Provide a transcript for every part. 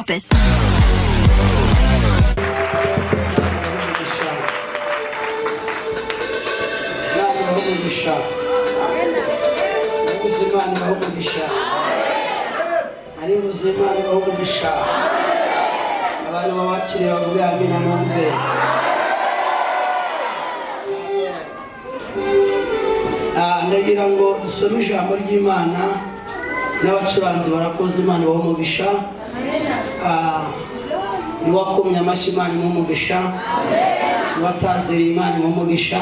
Stop it. Ndagira ngo dusome ijambo ry'Imana n'abacuranzi barakoze Imana bahumugisha. Niwakomye amashyi Imana bahumugisha. Niwatazira Imana bahumugisha.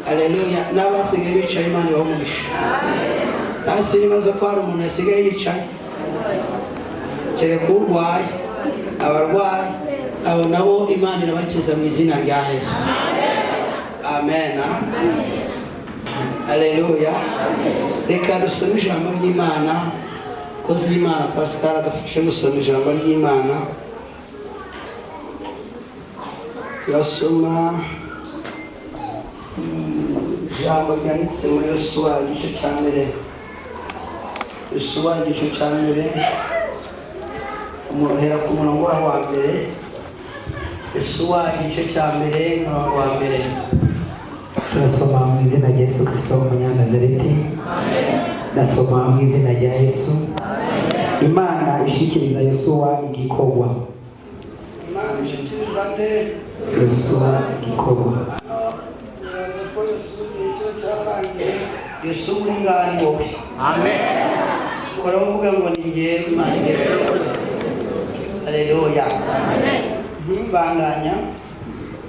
Haleluya. N'abasigaye bicaye Imana bahumugisha. Hasi nibaza ko hari umuntu yasigaye yicaye. Kereka urwaye, abarwayi abo nabo Imana irabakiza mu izina rya Yesu. Amen. Haleluya. Reka dusome ijambo ry'Imana. Kozi Imana Pascal adafashe gusoma ijambo ry'Imana. Yasoma ijambo ryanditse muri Yosuwa igice cya mbere. Yosuwa igice cya mbere umuhera ku murongo wa mbere. Yosuwa igice cya mbere umurongo wa mbere. Nasoma mu izina rya Yesu Kristo w'Umunyanazareti. Nasoma mu izina rya Yesu. Imana ishikiriza Yosuwa igikorwa. Imana ishikiriza nde? Yosuwa igikorwa. Yesu ngani wowe. Amen. Baravuga ngo ni ngiye Imana ngiye. Haleluya. Amen. Banganya.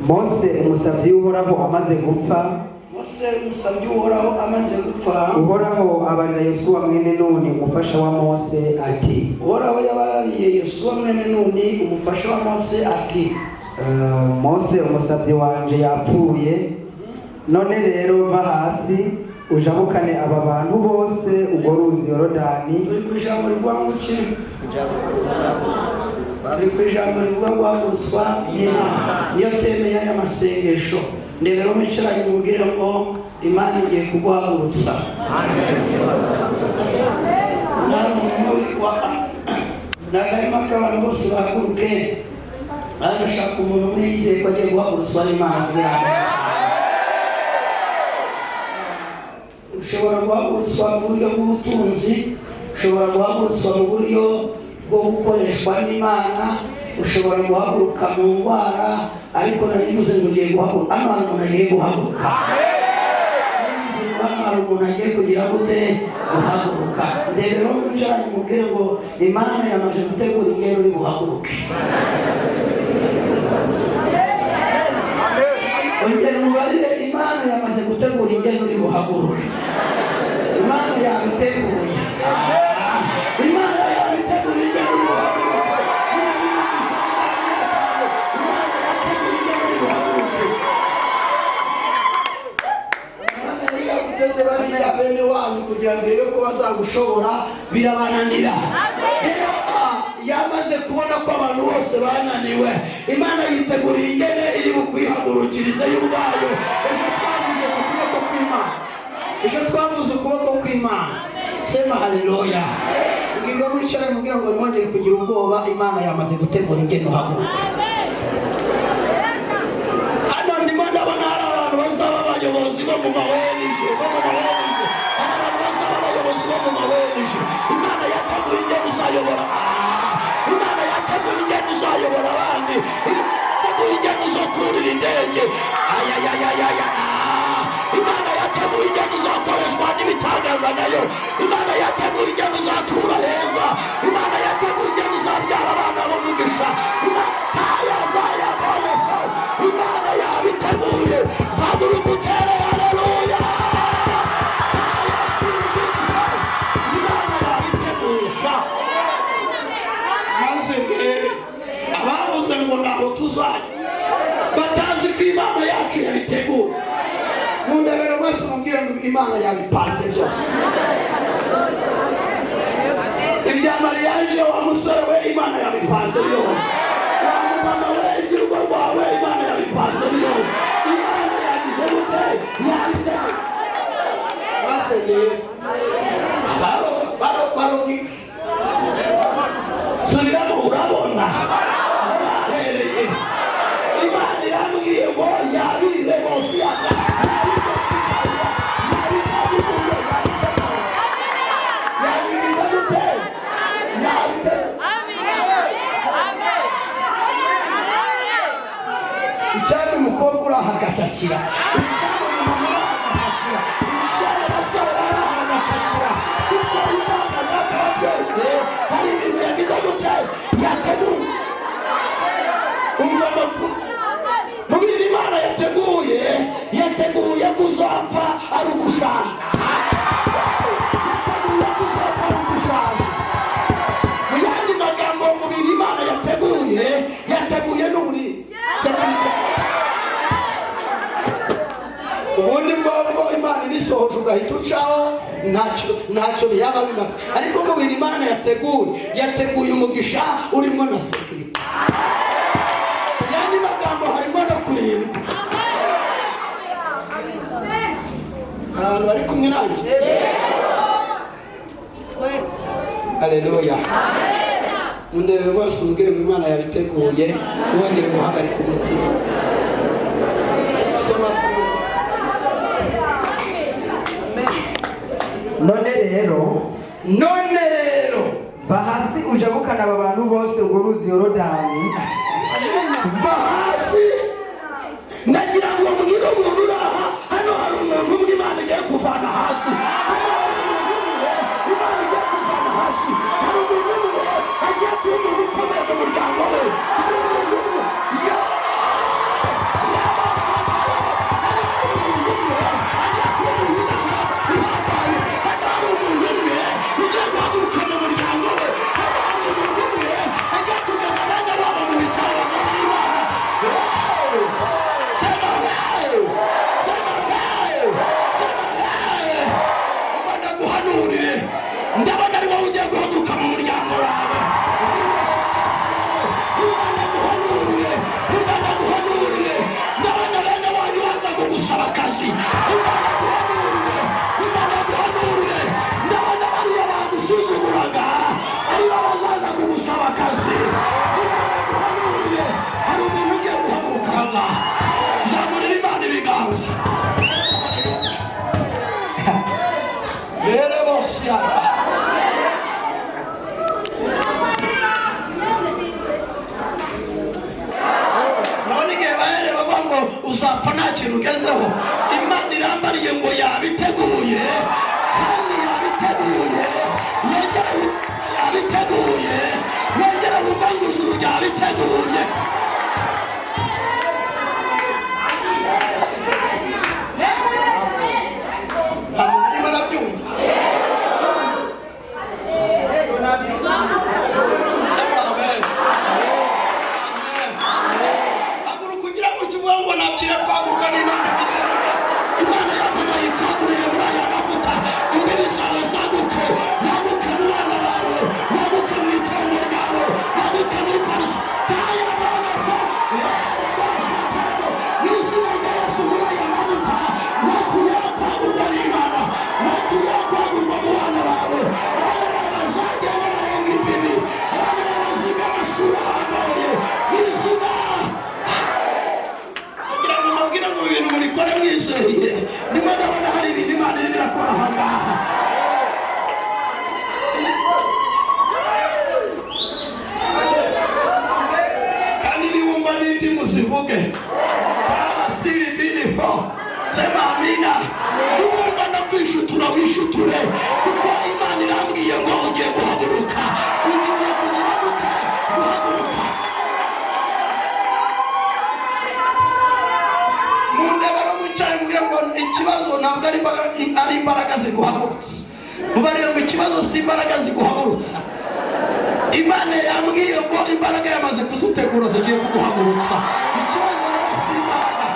Mose umusavyi w'Uhoraho amaze gupfa. Uhoraho abarira Yosuwa mwene Nuni umufasha wa Mose ati. Uhoraho yabariye Yosuwa mwene Nuni umufasha wa Mose ati. Mose umusavyi wanje yapfuye. None rero va hasi ujabukane aba bantu bose ubwo ruzi Yorodani. Ijambo rwanguki. Ijambo rwaguruswa niyo teme y'aya masengesho. Ndebero mwicaranye mubwire ngo Imana igiye kuguhagurutsa. Nagarima ko abantu bose bahaguruke bagashaka umuntu umwe yizeye ko agiye guhagurutswa n'Imana. Ushobora guhagurutswa mu buryo bw'ubutunzi, ushobora guhagurutswa mu buryo bwo gukoreshwa n'Imana, ushobora guhaguruka mu ndwara, ariko narivuze ngo ugiye guhaguruka. Hano hantu nagiye guhaguruka. Hano umuntu agiye kugira gute guhaguruka. Ndebero mwicaranye mubwire ngo Imana yamaze gutegura ingero uri buhaguruke. Ongera mubarire Imana yamaze gutegura ingero uri buhaguruke. Imana yabiteguye. Imana yabiteguye ingero uri buhaguruke. Bene wanyu kugira ngo rero ko bazagushobora birabananira. Yamaze kubona ko abantu bose bananiwe, Imana yiteguriye ingene iri bukwihagurukirize y'ubwayo. Ejo twavuze ukuboko kw'Imana. Sema haleluya. Ubwirwa mwicara mugira ngo ntiwongere kugira ubwoba. Imana yamaze gutegura ingene uhaguruka. Hano ndimo ndabona hari abantu bazaba abayobozi bo mu mawenije. Imana yateguye ingene uzayobora. Imana yateguye ingene uzayobora abandi. Yateguye ingene uzokurira indege. Imana yateguye ingene uzakoreshwa n'ibitangaza nayo. Imana yateguye ingene uzatura heza. Imana yateguye ingene uzabyara abana b'umugisha. Imana yabiteguye. Zaguruka utere haleluya. Abavuze ngo naho tuzajya batazi ko Imana yacu yabiteguye. Mundebere mwese mubwire ngo Imana yabipanze byose. Ibya mariage wa musore we Imana yabipanze byose. Wa mama we igirugo rwawe Imana yabipanze byose. Imana yagize gute yabiteguye. Basende barogi suri bagacakira, ibishaka umuntu bagacakira, ibishaka abasore bagacakira, kuko Imana Data wa twese hari ibintu yagize gute yateguye. Umva amakuru mu bintu Imana yateguye kuzapfa ari ugushaje, yateguye kuzapfa ari ugushaje. Mu yandi magambo, mu bintu Imana yateguye n'uburinzi. Ubundi bwo Imana ibisohoje ugahita ucaho ntacyo yaba bimaze, ariko mu bintu Imana yateguye umugisha urimo na sekirite. Yandi magambo harimo no kurindwa. Abantu bari kumwe nanjye? Haleluya. Mundebe bose mubwire ngo Imana yabiteguye, wongere guhagarika umutima. Soma. None rero va hasi ujabukana aba bantu bose urwo ruzi Yorodani. Va hasi. Nagira ngo mbwire umuntu uraha hano hari umuntu umwe Imana igiye kuvana hasi. Hano hari umuntu umwe Imana igiye kuvana hasi. Hari umuntu umwe agiye kuba umuntu ukomeye mu muryango we. Hari umuntu umwe ndabona ari wowe ugiye guhaguruka mu muryango wawe. Imana guhanurire. Ndabona bene wanyu baza kugusaba akazi. Imana guhanurire. Ndabona bariya bagusuzuguraga ari bo bazaza kugusaba akazi. Imana guhanurire. Hari umuntu ugiye guhaguruka hano. Zamurira Imana ibiganza. Rero bose yara uzapfa nta kintu ugezeho. Imana irambariye ngo yabiteguye, kandi yabiteguye, yongera wumva ngo ijuru ryabiteguye. Hano arimo arabyumva. Nakira kwaguruka n'Imana. Imana yampaye kwagurira muri aya mavuta. Imbere zawe zaguke, waguke mu bana bawe, waguke mu itongo ryawe, waguke muri parisi. Taya Bwana fa, n'izina rya Yesu muri aya mavuta. Nakuye kwagurwa n'Imana, nakuye kwagurwa mu bana bawe. Abana bawe bazagenda barenga imbibi, abana bawe baziga amashuri ahambaye. N'izina kugira ngo ibintu mubikore mwizeye. Ndimo ndabona hari ibintu Imana irimo irakora aha ngaha. Kandi niwumva n'indi muzivuge. Abasiri binifo. Sema amina. Niwumva no kwishutura wishuture, kuko Imana irambwiye ngo ugiye guhaguruka. Ugiye kugira gute? Guhaguruka. Ikibazo ntabwo ari imbaraga ziguhagurutsa. Mubarira ngo ikibazo si imbaraga ziguhagurutsa. Imana yambwiye ngo imbaraga yamaze kuzitegura zigiye kuguhagurutsa. Ikibazo rero si imbaraga.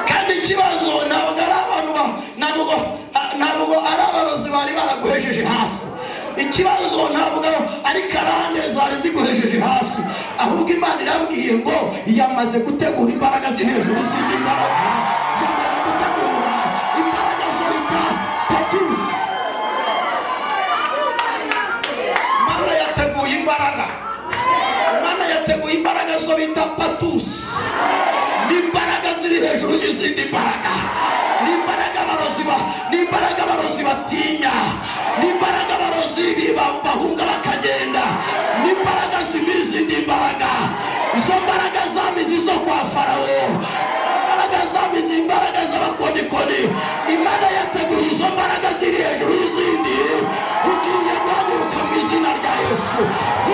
Kandi ikibazo ntabwo ari abantu ntabwo ari abarozi bari baraguhesheje hasi. Ikibazo ntabwo ari karande zari ziguhesheje hasi, ahubwo Imana irambwiye ngo yamaze gutegura imbaraga ziri hejuru y'izindi mbaraga. Yamaze gutegura imbaraga zo bita Patus. Imana yateguye imbaraga. Imana yateguye imbaraga zo bita Patus. N'imbaraga ziri hejuru y'izindi mbaraga. N'imbaraga abarozi batinya. N'imbaraga abarozi bahunga bakagenda. N'imbaraga zimira izindi mbaraga. Izo mbaraga zamize bukorikori. Imana yateguye izo mbaraga ziri hejuru y'izindi. Ugiye guhaguruka mu izina rya Yesu.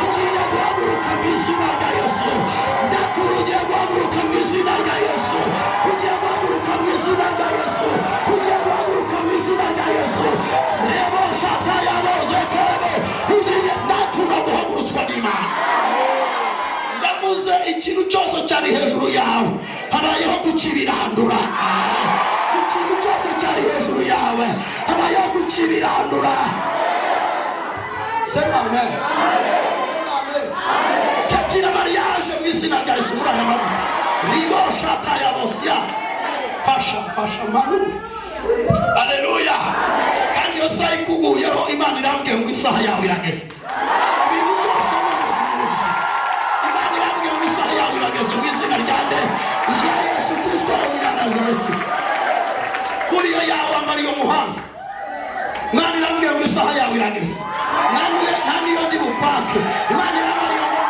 Ugiye guhaguruka mu izina rya Yesu. Ndatura ugiye guhaguruka mu izina rya Yesu. Ugiye guhaguruka mu izina rya Yesu. Ugiye guhaguruka mu izina rya Yesu. Rebo shaka yaboze korebo. Ugiye ndatura guhagurutswa n'Imana. Ndavuze ikintu cyose cyari hejuru yawe habayeho kukibirandura. Ikintu cyose cyari hejuru yawe habayeho kukibirandura. Sema amen. Chachira mariage mu izina rya Yesu. Murahema ribo shaka yabosia. Fasha manu. Haleluya. Kandi yose ikuguyeho Imana irambwiye ngo isaha yawe irageze. Ibintu byose Imana irambwiye ngo isaha yawe irageze mu izina rya Yesu Kristo wa Nazareti. Kuri yo yawe amariyo muhanga. Imana irambwiye ngo isaha yawe irageze. Nani yo ndi bukwake. Imana irambwiye ngo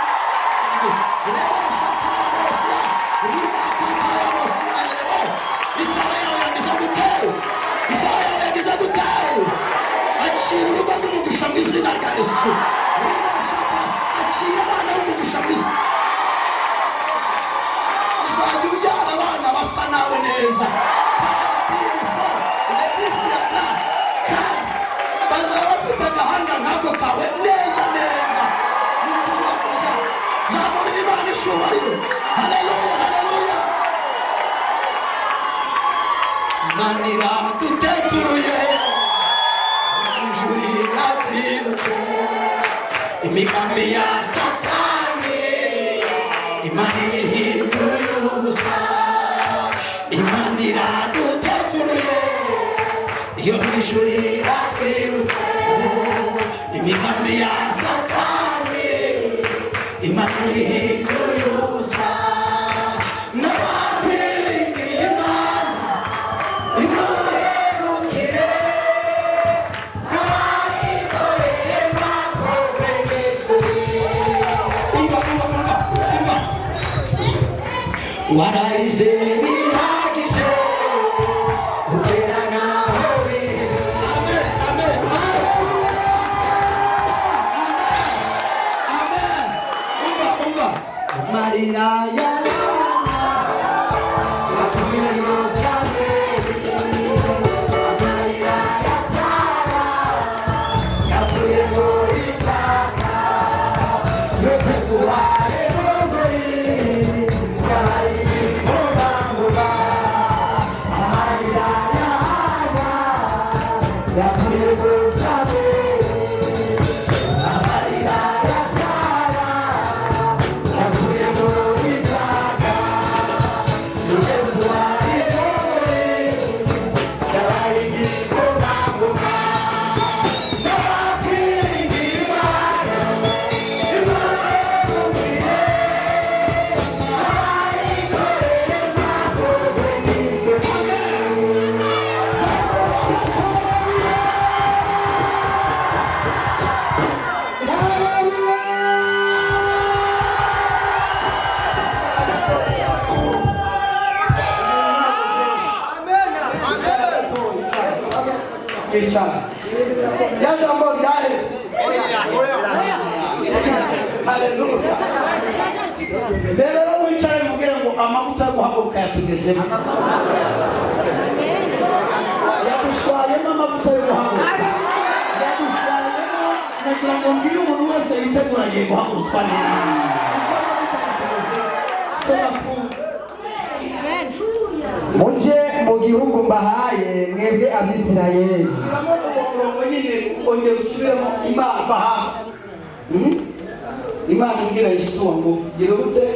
akira urugo rw'umugisha mu izina rya Yesu. Akira abana b'umugisha mu izina. Uzajya ubyara abana basa nawe neza. Kandi bazaba bafite agahanga nk'ako kawe neza neza. Zamura Imana icyubahiro. Haleluya, haleluya. Imana iraduteturuye. Imigambi ya Satani Imana ihinduye ubusa. Imana iraduteturuye iyo mu ijuru iratwirutse. Imigambi ya Satani Imana ihinduye ubusa. N'abakwiringiye Imana imuremukire. Waraize bihagije ugera naho biri. Amen, amen, amen. Umva amarira y'abana yavuye mu Samweli. Amarira ya Sara yavuye muri Isaka. Yosefu waremogori ya jambo ryahe. Haleluya. Rero mwicare mubwire ngo amavuta yo guhaguruka yatugezemo. Yagushwayemo amavuta yo guhaguruka. Yagushwayemo nagira ngo mbwire umuntu wese yiteguranye guhagurutswa neza. Muje mu gihugu mbahaye mwebwe Abisirayeli. Ongera usubiremo Imana va hasi. Imana ibwira Yesuwa ngo gira ute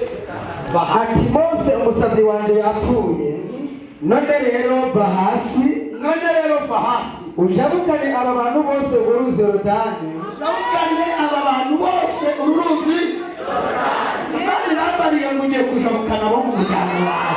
va hasi. Ati Mose umusabyi wanjye yapfuye. None rero va hasi. Ujabukane aba bantu bose uruzi Yorodani. Ujabukane aba bantu bose uruzi. Imana irambariye ngo ugiye kujabukana abo mu muryango wawe.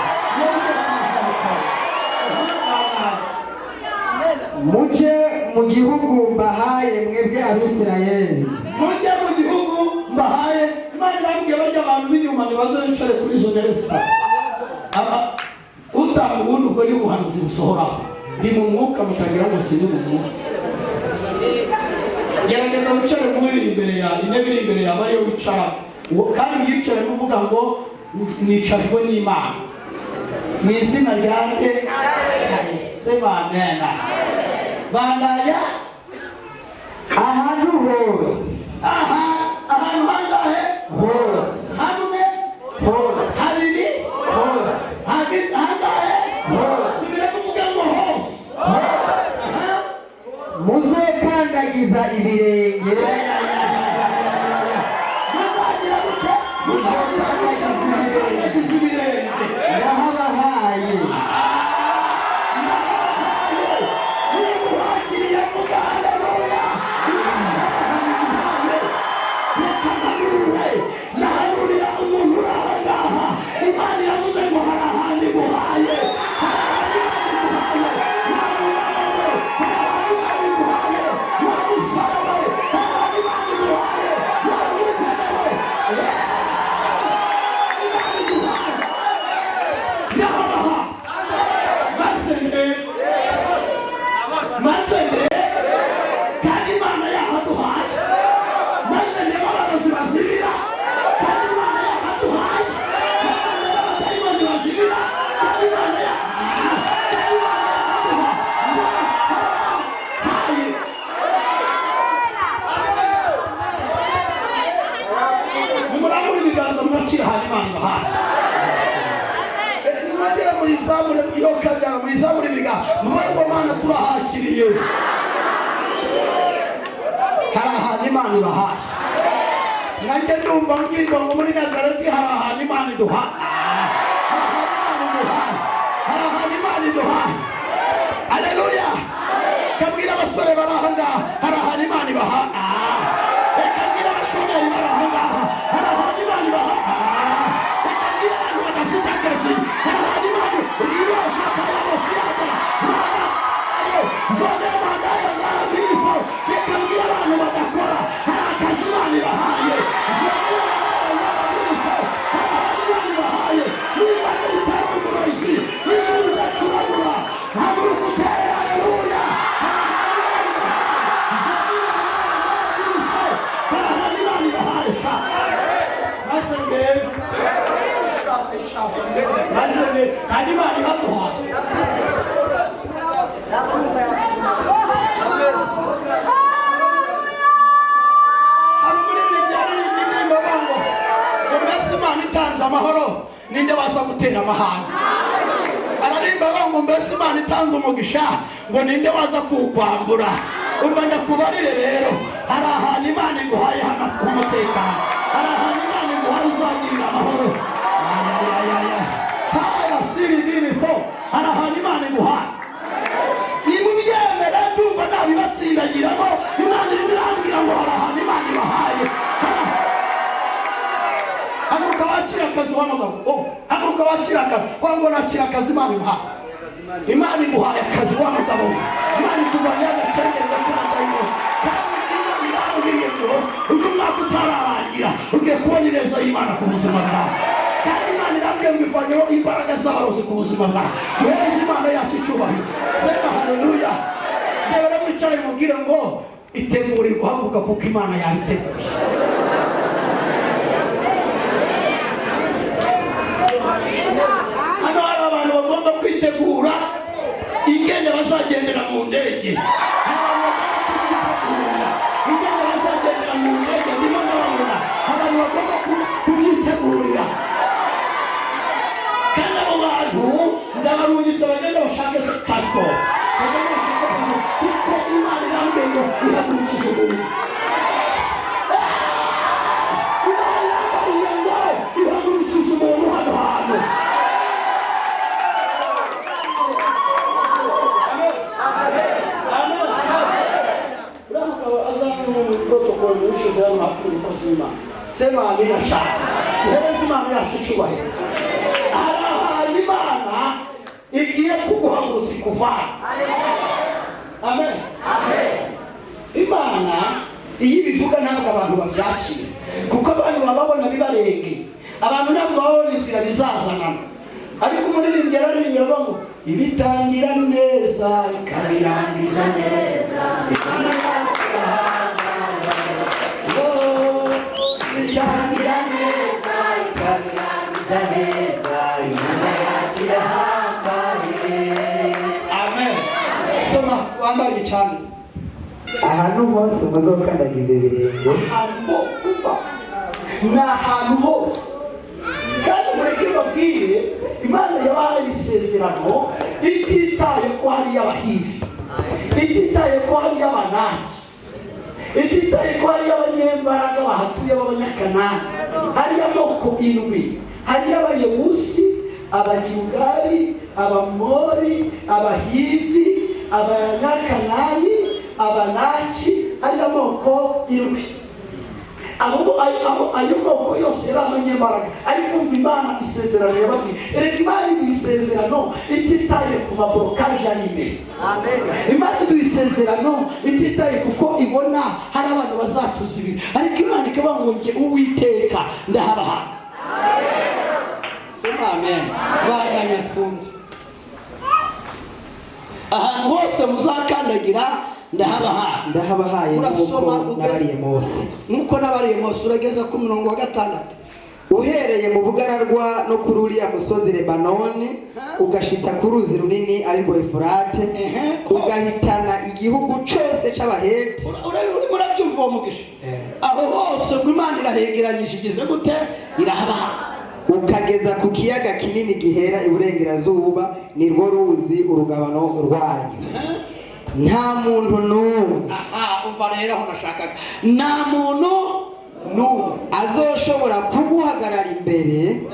Muje mu gihugu mbahaye mwebwe Abisirayeli. Muje mu gihugu mbahaye. Imana irambwiye bajya abantu b'inyuma ntibaze bicare kuri izo ntebe zitatu. gutanga ubundi ubwo ni ubuhanuzi busohoraho. Ndi mu mwuka mutagira ngo sindi mu mwuka. Gerageza wicare muri imbere yawe, intebe iri imbere yawe ariyo wicara. Kandi wicare uvuga ngo nicajwe n'Imana. Mu izina ryanjye sema amen. Bandaya ahantu hose. Ahantu hangahe? Hose. Hamwe? Hose. Habiri? Hose. Hangahe? Hose. Subira kuvuga ngo hose. Muzekandagiza ibirenge. Muzagira gute? Muzekandagiza ibirenge. Ndahabahaye. Nimuhakiriye muganga Haleluya. Nahanurira umuntu urahangaha. Imana iravuze ngo hari ahandi guhaye. Mana turahakiriye. Hari ahantu Imana ibahaye. Nanjye ndumva mbwirwa ngo muri Nazareti hari ahantu Imana iduhaye. Hari ahantu Imana iduhaye. Haleluya. Kabwira abasore barahangaha hari ahantu Imana ibahaye. Kabwira abashomeri barahangaha hari ahantu Imana ibahaye. Kabwira abantu badafite akazi hari ahantu Imana ibashaka yabasiyaka. Zone mandaya zarabifo Kabwira abantu badakora hari akazi Imana ibahaye. Zone mandaya zarabifo hari ahantu Imana ibahaye. Niba utari umurozi, niba udacuragura haguruka utere haleluya. Hari ahantu Imana ibahaye. Maze mbere kandi Imana ihaduhaye. Amahoro ninde waza gutera amahane. Ararimba ngo mbese Imana itanze umugisha ngo ninde waza kukwambura. Umva ndakubarire rero hari ahantu Imana iguhaye hano umutekano. Hari ahantu Imana iguhaye uzagirira amahoro. Haya siri bibifo hari ahantu Imana iguhaye. Nimubyemere ndumva nabibatsindagiramo. Imana irambwira ngo hari ahantu Imana ibahaye. Haguruka wakira akazi w'amagabo. Haguruka wakira akazi. Wango nakira akazi Imana imuhaye. Imana imuhaye akazi w'amagabo. Imana ikuvanye agacengero cy'amadayimu. Kandi Imana irambwiye ngo uyu mwaka utararangira ugiye kubona ineza y'Imana ku buzima bwawe. Kandi Imana irambwiye ngo ivanyeho imbaraga z'abarozi ku buzima bwawe. Duhereze Imana yacu icyubahiro. Sema haleluya. Rero mwicare mubwire ngo itegure guhaguruka kuko Imana yabiteguye. Hano hari abantu bagomba kwitegura ingendo bazagendera mu ndege. Ingendo bazagendera mu ndege ndimo ndababona abantu bagomba kubyitegurira. Kandi abo bantu ndabarungitse bagenda bashake passport. Bagenda bashake passport kuko Imana irambwiye ngo ihagurukije umuntu. Ihagurukije umuntu hano hantu. Sema amina shaka. Hereza Imana yacu icyubahiro. Hari ahantu Imana igiye kuguhagurutsa ikuvana. Amen. Amen. Imana iyo ibivuga ntabwo abantu babyakira kuko abantu baba babona bibarenge. Abantu ntabwo babona inzira bizazanamo. ariko umuririmbyi yararirimba ngo ibitangira neza ikabirangiza neza Imana yacu ibitangira neza ikabirangiza neza Imana yacu irahambaye. Amen. Soma wambaye cyane ahantu hose muzokandagiza ibirenge, ahantu kuva na ahantu hose. Kandi mureke babwire Imana yabahaye isezerano ititaye ko hari y'abahivi, ititaye ko hari y'abanaki, ititaye ko hari y'abanyembaraga bahatuye b'abanyakanani. Hari amoko indwi, hari y'abayebusi, abagirugari, abamori, abahivi, abanyakanani, abanaki, ari amoko indwi. Ayo moko yose yari abanyembaraga, ariko umva Imana isezerano yababwiye. Erega Imana iduha isezerano ititaye ku maborokaje ari imbere. Imana iduha isezerano ititaye kuko ibona hari abantu bazatuza ibintu, ariko Imana ikavuga ngo njye Uwiteka ndahabaha. Sema amen. Bandanya twumve. Ahantu hose muzakandagira ndahabahaye nuko nabariye Mose. Urageza ku 6 uhereye mu bugararwa no kuri uriya musozi Lebanoni ugashitsa ku ruzi runini ari rwo Efurate, ugahitana igihugu cyose c'Abaheti. Urabyumva uwo mugisha? Aho hose ngo Imana irahegeranyije igize gute? Irahabaha. Ukageza ku kiyaga kinini gihera iburengerazuba, ni rwo ruzi urugabano rwanyu. Nta muntu n'umwe, umva rero aho nashakaga, nta muntu n'umwe azoshobora kuguhagarara imbere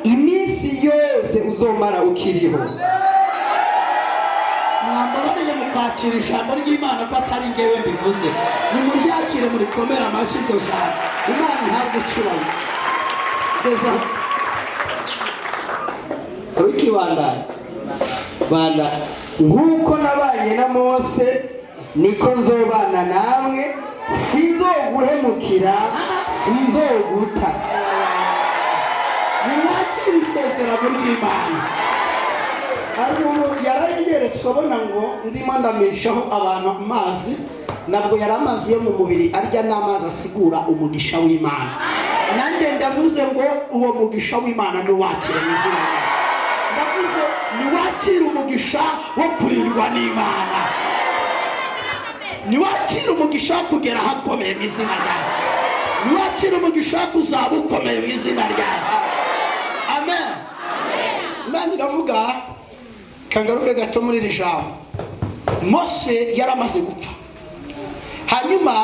iminsi yose uzomara ukiriho. Mwambabarire mukakira ijambo ry'Imana ko atari ngewe mbivuze, nimuryakire murikomera amashyi iryo jambo. Imana ntabwo icuranye. Geza uriki banda nk'uko nabanye na Mose niko nzobana namwe, sinzoguhemukira, sinzoguta. Mwakira isezerano ry'Imana. Ariko yarayeretse abona ngo ndimo ndamishaho abantu amazi, nabwo yari amazi yo mu mubiri, arya n'amazi asigura umugisha w'Imana. Nanjye ndavuze ngo uwo mugisha w'Imana ni wakire mu izina rye. Ndavuze ni wakire umugisha wo kurindwa n'Imana, ni wakire umugisha wo kugera hakomeye mu izina ryawe, ni wakire umugisha wo kuzaba ukomeye mu izina ryawe. Amen. Imana iravuga, kangaruke gato muri iri jambo. Mose yaramaze gupfa, hanyuma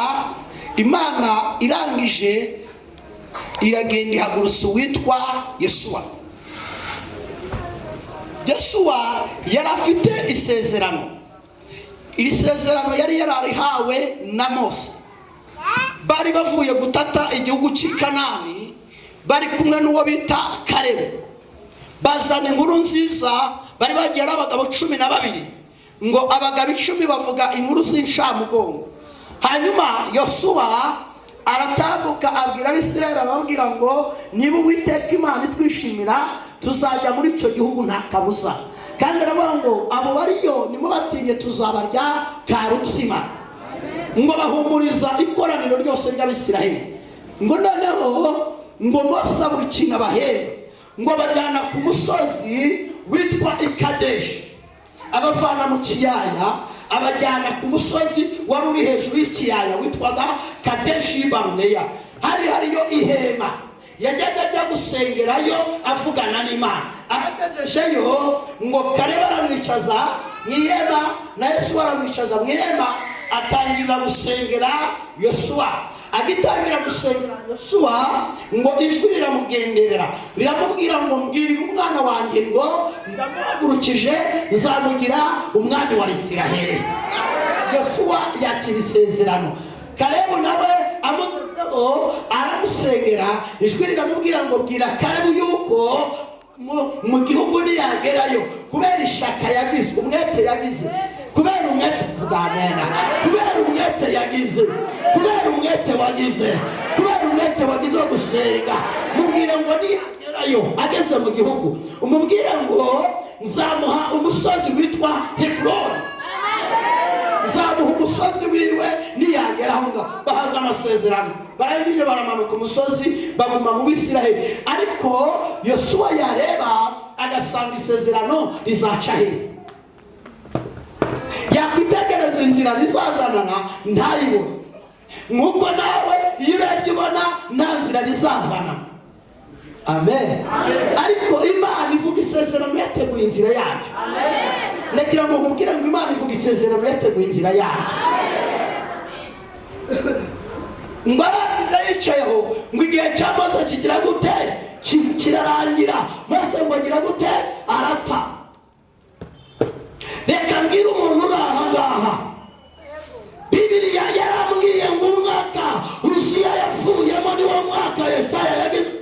Imana irangije iragenda ihagurutsa uwitwa Yesuwa. Yesuwa yari afite isezerano. Iri sezerano yari yararihawe na Mose. Bari bavuye gutata igihugu cy'i Kanani, bari kumwe n'uwo bita Kalebu. Bazana inkuru nziza, bari bagiye ari abagabo 12, ngo abagabo 10 bavuga inkuru z'inshamugongo. Hanyuma Yosuwa aratambuka abwira Abisirayeli, arababwira ngo niba Uwiteka Imana itwishimira tuzajya muri icyo gihugu nta kabuza. Kandi aravuga ngo abo bariyo nimo batinye tuzabarya karutsima. Ngo bahumuriza ikoraniro ryose ry'Abisirayeli. Ngo noneho ngo Mose buri kintu abahere, ngo bajyana ku musozi witwa Ikadeshi, abavana mu kiyaya abajyana ku musozi wari uri hejuru y'ikiyaya witwaga Kadeshi Baruneya. hariyo ihema yajyaga ajya gusengerayo avugana n'Imana. Aragejejeyo ngo Kalebu aramwicaza mu ihema na Yosuwa aramwicaza mu ihema, atangira gusengera Yosuwa. Agitangira gusengera Yosuwa ngo ijwi riramugenderera riramubwira ngo mbwirira umwana wanjye ngo ndamuhagurukije nzamugira umwami wa Isiraheli. Yosuwa yakira isezerano. Kalebu nawe amugezeho aramusengera, ijwi riramubwira ngo bwira Kalebu yuko mu gihugu niyagerayo kubera ishaka yagize, umwete yagize, kubera umwete bwamena, kubera umwete yagize, kubera umwete wagize, kubera umwete wagize wo gusenga, mubwire ngo niyagerayo ayo ageze mu gihugu umubwire ngo nzamuha umusozi witwa Heburoni, nzamuha umusozi wiwe niyagera aho ngaho. Bahabwa amasezerano, barangije baramanuka umusozi baguma mu Bisiraheli. Ariko Yosuwa yareba agasanga isezerano rizaca he, yakwitegereza inzira rizazanana ntayibone. Nk'uko nawe iyo urebye ubona nta nzira rizazana. Amen. Ariko Imana ivuga isezerano yateguye inzira yayo. Nagira ngo nkubwire ngo Imana ivuga isezerano yateguye inzira yayo. Ngo yicayeho ngo igihe cya Mose kigira gute kirarangira, Mose ngo agira gute arapfa. Reka mbwira umuntu uri aha ngaha, Bibiliya yarambwiye ngo umwaka Uziya yapfuyemo niwo mwaka Yesaya yagize.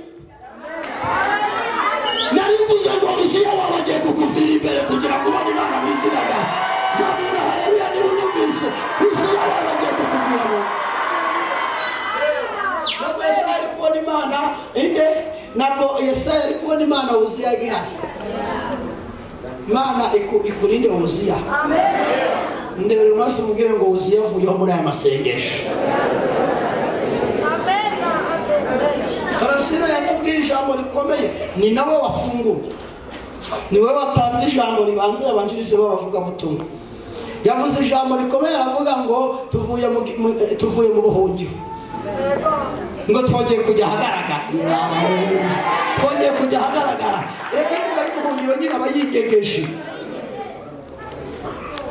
Nari mvuze ngo Uziya wawe agiye kukuvira imbere kugira ngo ubone Imana mu izina ryawe. Zabura haleluya niba unyumvise, Uziya wawe agiye kukuviramo. Ntabwo Yesaya ari kubona Imana inde, ntabwo Yesaya ari kubona Imana Uziya gihari. Imana ikurinde Uziya. Ndebe umunsi mubwire ngo Uziya avuyeho muri aya masengesho. Francine yatubwiye ijambo rikomeye, ni nawe wafunguye, ni we watanze ijambo ribanza yabanjirije b'abavugabutumwa. Yavuze ijambo rikomeye aravuga ngo tuvuye mu buhungiro, ngo twongeye kujya ahagaragara. Twongeye kujya ahagaragara. Reka niba ari ubuhungiro nyine aba yigegeje.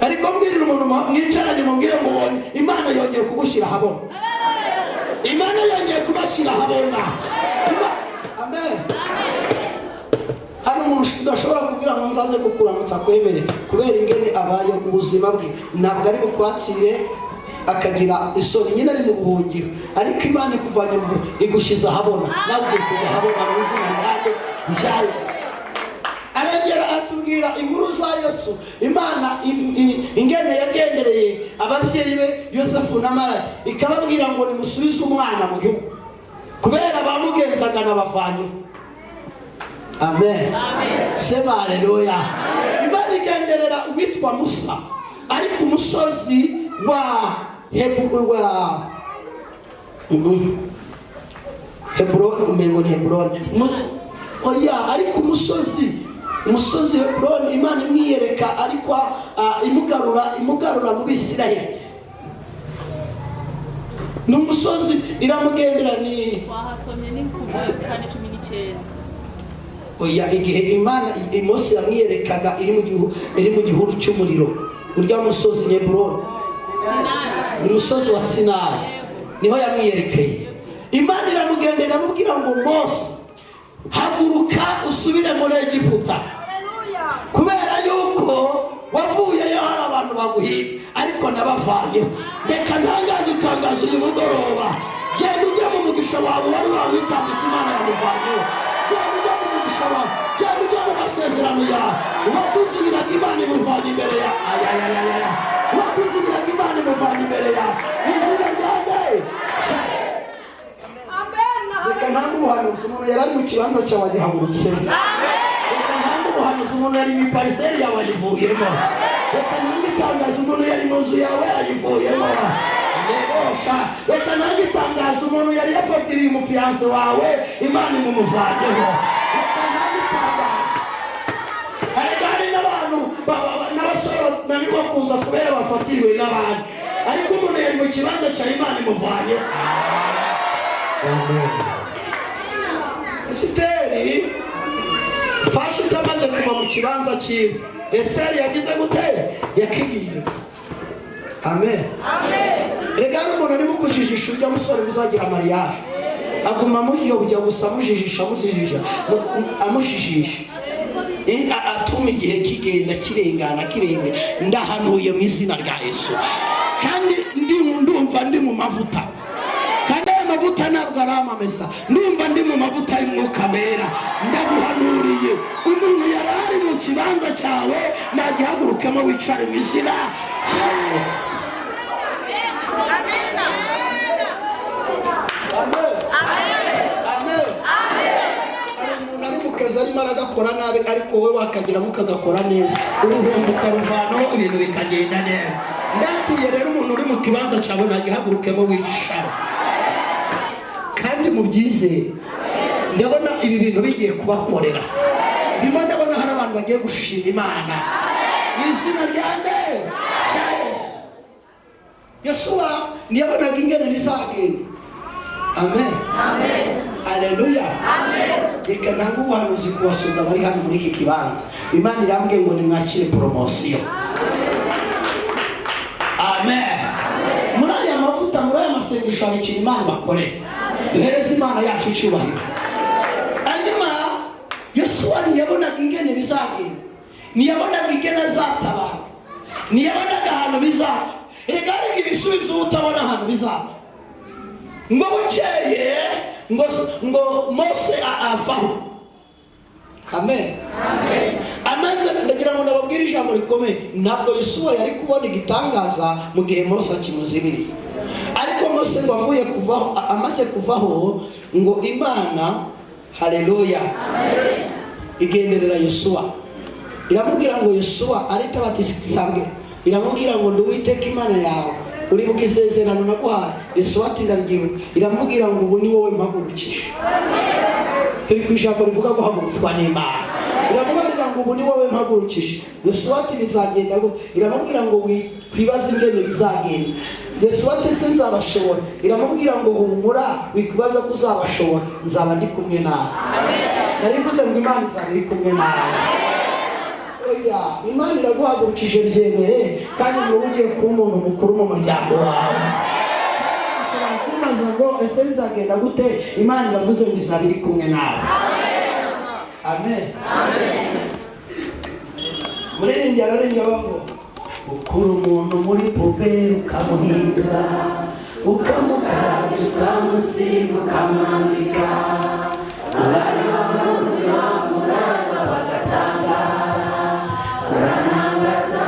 Ariko mbwirira umuntu mwicaranye mubwire ngo Imana yongeye kugushyira ahabona. Imana yongeye kubashyira ahabona. Amen. Hari umuntu udashobora kubwira ngo nzaze kukuramutsa kwemere kubera ingene abaye ubuzima bwe, ntabwo ari bukwakire akagira isoni, nyine ari mu buhungiro. Ariko Imana ikuvanye mu igushiza ahabona, nawe ugiye kujya ahabona mu izina ryayo. Arengera atubwira inkuru za Yesu, Imana ingene yagendereye ababyeyi be Yosefu na Mariya, ikababwira ngo nimusubize umwana mu gihugu kubera bamugenzaga n'abavanye. Amen. Sema haleluya. Imana igenderera uwitwa Musa ari ku musozi wa Heburoni, umengo ni Heburoni. Oya, ari ku musozi Heburoni. Imana imwiyereka ariko imugarura mu Bisiraheli. Ni umusozi iramugendera ni wahasomye ni ku 4:19. Oya, igihe Imana Mose yamwiyerekaga iri mu gihuru cy'umuriro, urya musozi ni Heburoni, ni umusozi wa Sinayi, niho yamwiyerekeye. Imana iramugendera amubwira ngo Mose, haguruka usubire muri Egiputa kubera yuko wavuyeyo hari abantu baguhiga ariko nabavanyeho. Reka ntangaze itangazo uyu mugoroba, genda ujya mu mugisha wawe wari wawitambitse Imana yamuvanyeho. Genda ujya mu mugisha wawe, genda ujya mu masezerano yawe. Wakuzibiraga Imana imuvanye imbere ya wakuzibiraga Imana imuvanye imbere ya izina ryanjye. Reka ntabwo umuhanuzi umuntu yari ari mu kibanza cyawe agihagurutse. Reka ntabwo umuhanuzi umuntu yari mu ipariseri yawe ayivuyemo. Reka ntabwo itangaza umuntu yari mu nzu yawe ayivuyemo. Reka ntabwo itangaza umuntu yari yafatiriye umufiyanse wawe Imana imumuvanyeho. Reka ntabwo itangaza. Hari n'abantu n'abasore bananirwa kuza kubera bafatiriwe n'abandi, ariko umuntu yari mu kibanza cya Imana imuvanyeho. Esiteri fashe itamaze kuva mu kibanza cyiwe, Esiteri yagize gute? Yakigiye. Amen. Rega umuntu arimo kujijisha ujya musore muzagira mariage, aguma muri yo ujya gusa amujijisha atuma igihe kigenda kirengana ndahanuye mu izina rya Yesu. Kandi ndumva ndi mu mavuta, kandi ayo mavuta ntabwo aramamesa, ndumva ndi mu mavuta y'Umwuka Wera. Ndaguhanuriye umuntu yari ari mu kibanza cyawe nagihagurukemo wicare mu izina. Amen. Amen. Amen. nabi ariko wowe wakagira mukagakora neza uruhumbu ukaruvanaho ibintu bikagenda neza. Ndatuye rero umuntu uri mu kibanza cyawe nagihagurukemo wishara kandi mubyizere. Ndabona ibi bintu bigiye kubakorera. Ndabona hari abantu bagiye gushima Imana mu izina rya Yesuwa. Ndiyabonaga ingene bizagenda. Amen. Amen. Haleluya. Amen. Reka nangu ubuhanuzi kubasonga bari hano muri iki kibanza. Imana irambwiye ngo nimwakire promotion. Amen. Muri aya mavuta, muri aya masengesho hari ikintu Imana bakore. Duhereze Imana yacu icyubahiro. Hanyuma Yesuwa ndiyabonaga ingene bizagenda. Niyabonaga ingene azatabara. Niyabonaga ahantu bizaba. Reka ari ibisubizo utabona ahantu bizaba. Ngo bukeye ngo Mose avaho. Amen. Amen. Amaze ndagira ngo nababwire ijambo rikomeye. Ntabwo Yesuwa yari kubona igitangaza mu gihe Mose akimuzibiri. Ariko Mose ngo avuye kuvaho, amaze kuvaho ngo Imana, haleluya, igenderera Yesuwa. Iramubwira ngo Yesuwa arita batisange. Iramubwira ngo nduwiteka Imana yawe uri bukisezerano naguhaye. Yesuwa ati ndaryiwe. Iramubwira ngo ubu ni wowe mpagurukije. Turi ku ijambo rivuga ko hagurutswa n'Imana. Iramubwira ngo ubu ni wowe mpagurukije. Yesuwa ati bizagenda gute? Iramubwira ngo wikwibaza ingene bizagenda. Yesuwa ati sinzabashobora. Iramubwira ngo humura wikwibaza ko uzabashobora, nzaba ndi kumwe nawe. Nari kuze ngo Imana izaba iri kumwe nawe. Oya, Imana iraguhagurukije byemere kandi ngo ugiye kuba umuntu mukuru mu muryango wawe. Ushobora kumaza ngo ese bizagenda gute? Imana iravuze ngo izaba iri kumwe nawe. Amen. Amen. Muri iri ararengera ngo ukura umuntu muri puberi ukamuhindura, ukamukarabya, ukamusiga, ukamwambika, urareba muzima murareba bagatanga. Uranangaza.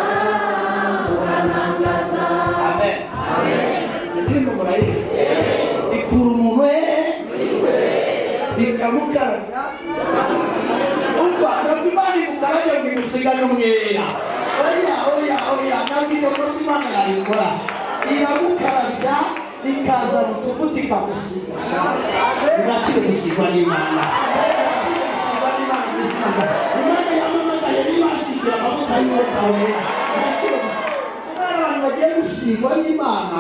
Amen. Amen. Ndimo murayi. Ikura umuntu ikamukarabya. Umva ntabwo Imana imukarabya ngo imusigane umweya. Oya ntabwo iyo kosa Imana yabikora. Iramukarabya ikaza mu tuvuta ikamusiga. Ntibakire gusigwa n'Imana. Imana yamamagaye ntibasigira amavuta y'umwuka wera. Abantu bagiye gusigwa n'Imana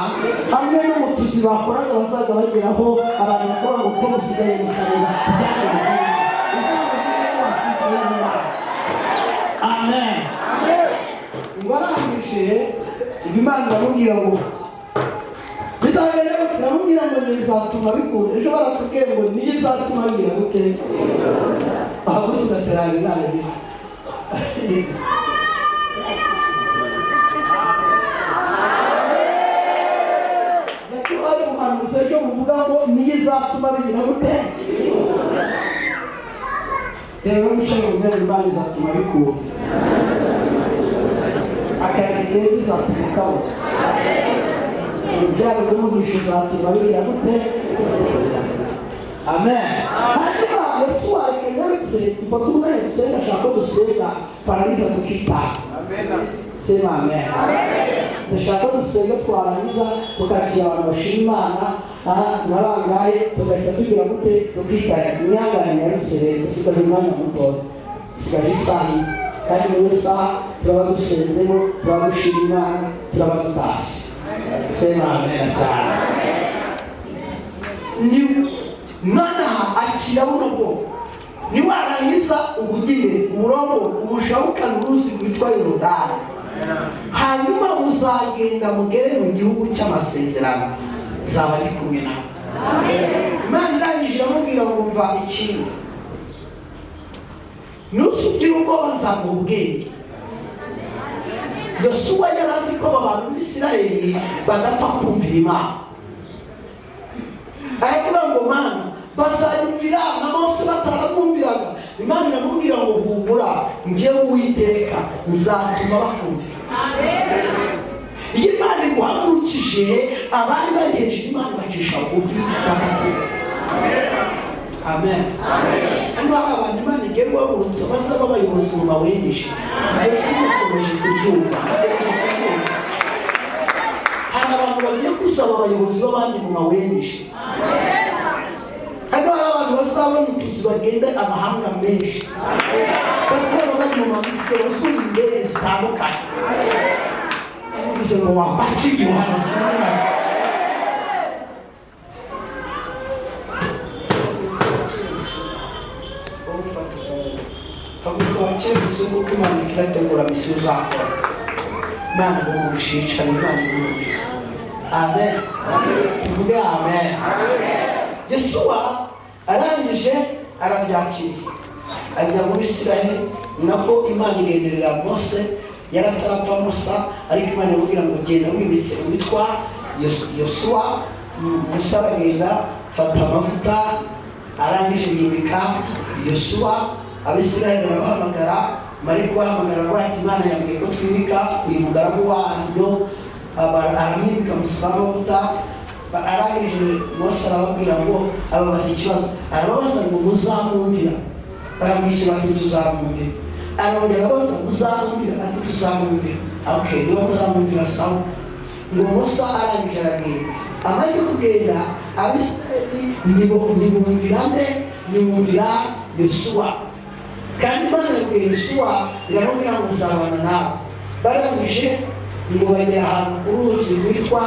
hamwe n'umutuzi bakoraga bazaga bageraho abantu bakora ngo uko musigaye musarira byakabaye. Amen. Ngo arangije Imana iramubwira ngo bizagenda gute? Iramubwira ngo nizatuma bikunda. Ejo baratubwiye ngo nizatuma bigira gute? Bahaguruka ugaterana Imana neza. Ari ubuhanuzi ejo buvuga ngo nizatuma bigira gute? Rero n'icyo ngomba Imana izatuma bikunda. Akazi keza izatuma ukabona. Urubyaro rw'umugisha uzatuma bigira gute? Amen. Hanyuma Yesuwa ikanyarutse ifata umwanya dusenga ashaka ko dusenga twarangiza tukitaha. Sema amen. Ndashaka ko dusenga twarangiza tukakira abantu bashima Imana n'abangahe tugahita tugira gute tukitaha. Imyangane yarutse rero dusigaje umwanya muto. Dusigaje isaha kandi muri saha turaba dusenzemo turaba dushima Imana turaba dutashye. Sema amen cyane. Mana akira urugo niwarangiza ubugire uburongo umushawukana uruzi rwitwa Yorodani. Hanyuma uzagenda mugere mu gihugu cy'amasezerano zaba ari kumwe nawe. Imana irangije iramubwira ngo mva ikintu nusubira ubwoba nzaguha ubwenge. Yosuwa yari azi ko abantu b'Isirayeli badapfa kumvira Imana. Aravuga ngo Mana bazayumvira na Mose bataramwumviraga. Imana iramubwira ngo humura njyewe Uwiteka nzatuma bakumvira. Iyo Imana iguhagurukije abari bari hejuru Imana bacisha bugufi bakakumva. amen. Hano hari abantu Imana igiye guhagurutsa basaba abayobozi mu mawenyeje ibyo bikomeje kubyumva. Hari abantu bagiye gusaba abayobozi b'abandi mu mawenyeje. Hano hari abantu bazabona utuzi bagenda amahanga menshi, basaba bari mu mabisi basura indege zitandukanye. Bivuze ngo wapakiriye hano zimeze Wakira isuku Imana irategura misiyo zakora. Imana igumushishikana, Imana igumushishikana. Amen. Tuvuge amen. Yesuwa arangije arabyakiriye ajya mu Isiraheli. Nako Imana igenderera Mose, yaratarapfa Musa, ariko Imana imubwira ngo genda wibitse witwa Yosuwa. Musa aragenda fata amavuta, arangije yibika Yosuwa. Abisirayeli barabahamagara, bari guhamagara ngo ati Imana yambwiye ko twibika uyu mugaragu wayo. Aramwibika Musa amavuta. Arangije Mose arababwira ngo ababaza ikibazo, arababaza ngo muzamwumvira? Baramwishyura bati tuzamwumvira. Arongera ababaza muzamwumvira? Ati tuzamwumvira. Okay, niba muzamwumvira sawa. Ngo Musa arangije aragenda. Amaze kugenda Abisirayeli nibumvira nde? Nibumvira Yosuwa. Kandi Imana yabwiye Yosuwa iramubwira ngo uzabana nawe. Barangije ngo bagera ahantu ku ruzi rwitwa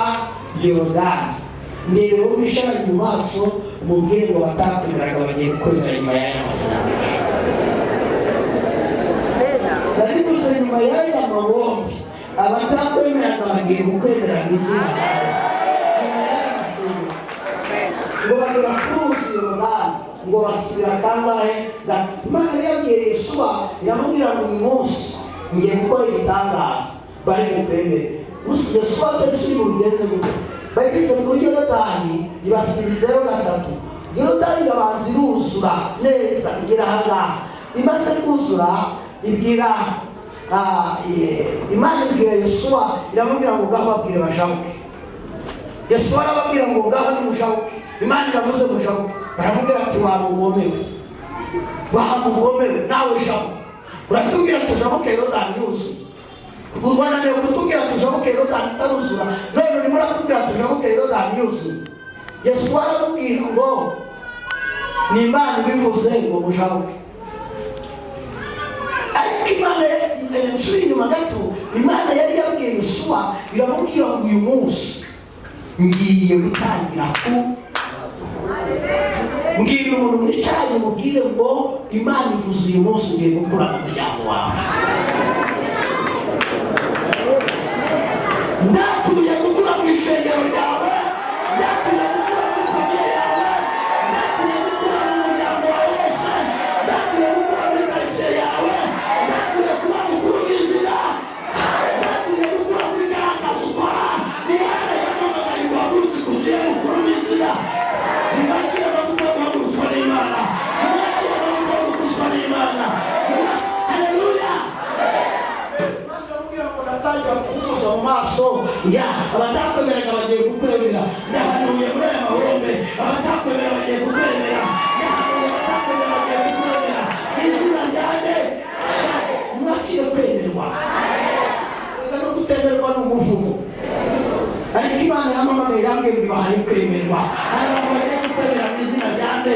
Yorodani. Ndebe umwisharanye mu maso umubwire ngo batakwemeraga bagiye gukorera nyuma y'aya masengesho. Bari kuza nyuma y'aya mabombi, abatakwemeraga bagiye gukorera mu izina rya Yesu. Ngo bagera ku ruzi Yorodani, ngo basubira kangahe? Imana yabwiye Yosuwa iramubwira ngo uyu munsi ngiye gukora igitangaza. Bari mukwemere. Yosuwa atari bugeze gute? Bageze kuri Yorodani ibasibizeyo gatatu. Yorodani irabanza iruzura neza igera ahangaha. Imaze kuzura ibwira Imana ibwira Yosuwa iramubwira ngo ngaho babwire bajabuke. Yosuwa arababwira ngo ngaho nimujabuke. Imana iravuze mujabuke. Baramubwira ati wamugomewe, wamugomewe nawe jabuke. Uratubwira tujabuke Yorodani yuzuye. Kurwana leo kutubwira tujabuke Yorodani itaruzura, none urimo uratubwira tujabuke Yorodani yuzuye. Yesu aramubwira ngo ni Imana ibivuze ngo mujabuke. Ariko Imana nsubira inyuma gato, Imana yari yabwiye Yosuwa iramubwira ngo uyu munsi ngiye gutangira mbwira umuntu mwicaranye mubwire ngo Imana ivuze uyu munsi ugiye gukura mu muryango wawe. Ndatuye gukura mu ishengero ryawe, ndatuye gukura mu isengero yawe, ndatuye gukura mu muryango wawe wose, ndatuye gukura muri karitsiye yawe, ndatuye kuba mukuru w'izina, ndatuye gukura muri kariya kazi ukora. Imana yamamagaye ngo uhagurutse kugira mukuru w'izina. Mwakire amavuta yo guhagurutswa n'Imana, mwakire amavuta yo gukuzwa n'Imana. Haleluya. Imana iramubwira ngo ndatangira kukubuza mu maso ya abatakwemeraga bagiye kukwemera. Ndahanuye muri aya mahombe abatakwemera bagiye kukwemera. Ndahanuye abatakwemera bagiye kukwemera. Izina ryanjye mwakire kwemerwa. No kutemerwa n'umuvumo. Ariko Imana yamamagaye irambwira ngo ibahaye kwemerwa. Abantu bagiye kukwemera mu izina ryanjye.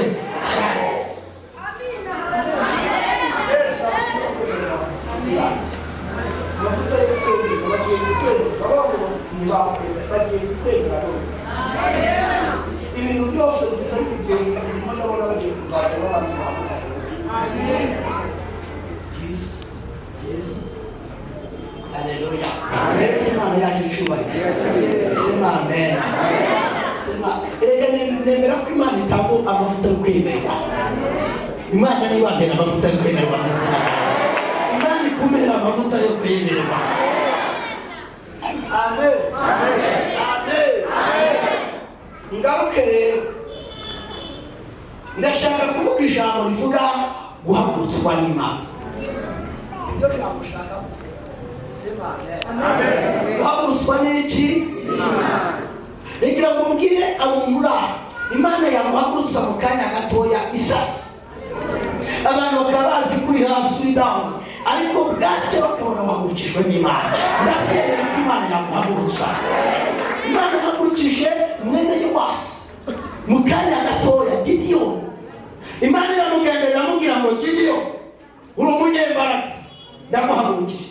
Ibintu byose byiza bigenda birimo ndabona bagiye kuzajya babanza bahamagara. Yes. Haleluya. Mbere Imana yaje icyubahiro. Sema amen. Sema erega nemera ko Imana itanga amavuta yo kwemerwa. Imana ni wabera amavuta yo kwemerwa mu izina rya Yesu. Imana ikumera amavuta yo kwemerwa. Amen. Amen. Amen. Ngaruke rero ndashaka kuvuga ijambo rivuga guhagurutswa n'Imana. Ibyo biramushaka. Sema amen. Guhagurutswa n'iki? Imana. Ngira ngo mbwire abo muri Imana yamuhagurutsa mu kanya gatoya isasi, abantu bakaba bazi kuri hasi uri down, ariko bwacye bakabona wahagurukijwe n'Imana. Ndabyemera ko Imana yamuhagurutsa. Imana yahagurukije mwene Yowasi mu kanya gatoya Gideyoni. Imana iramugendera iramubwira ngo Gideyoni uri umunyembaraga, ndamuhagurukije.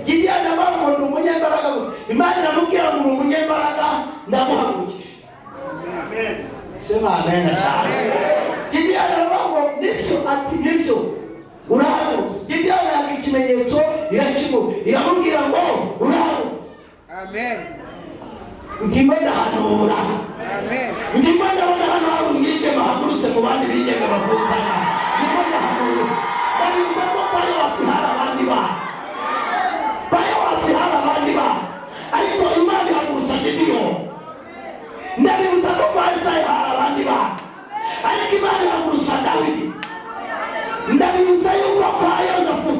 Gideyoni abaho ngo ndi umunyembaraga, Imana iramubwira ngo uri umunyembaraga, ndamuhagurukije. Amen. Sema amen cyane. Gideyoni abaho ngo nibyo, ati nibyo urahagurutse. Gideyoni yaka ikimenyetso iramubwira ngo urahagurutse. Amen. Ndimo ndahanura. Amen. Ndimo ndabona hano hari umwigeme ahagurutse mu bandi bigeme bavukana. Ndimo ndahanura. Ndabivuga ko kwa Yowasi hari abandi bana. Kwa Yowasi hari abandi bana. Ariko Imana ihagurutsa Gideyoni. Ndabivuga ko kwa Esayi hari abandi bana. Ariko Imana ihagurutsa Dawidi. Ndabivuga yuko kwa Yosefu,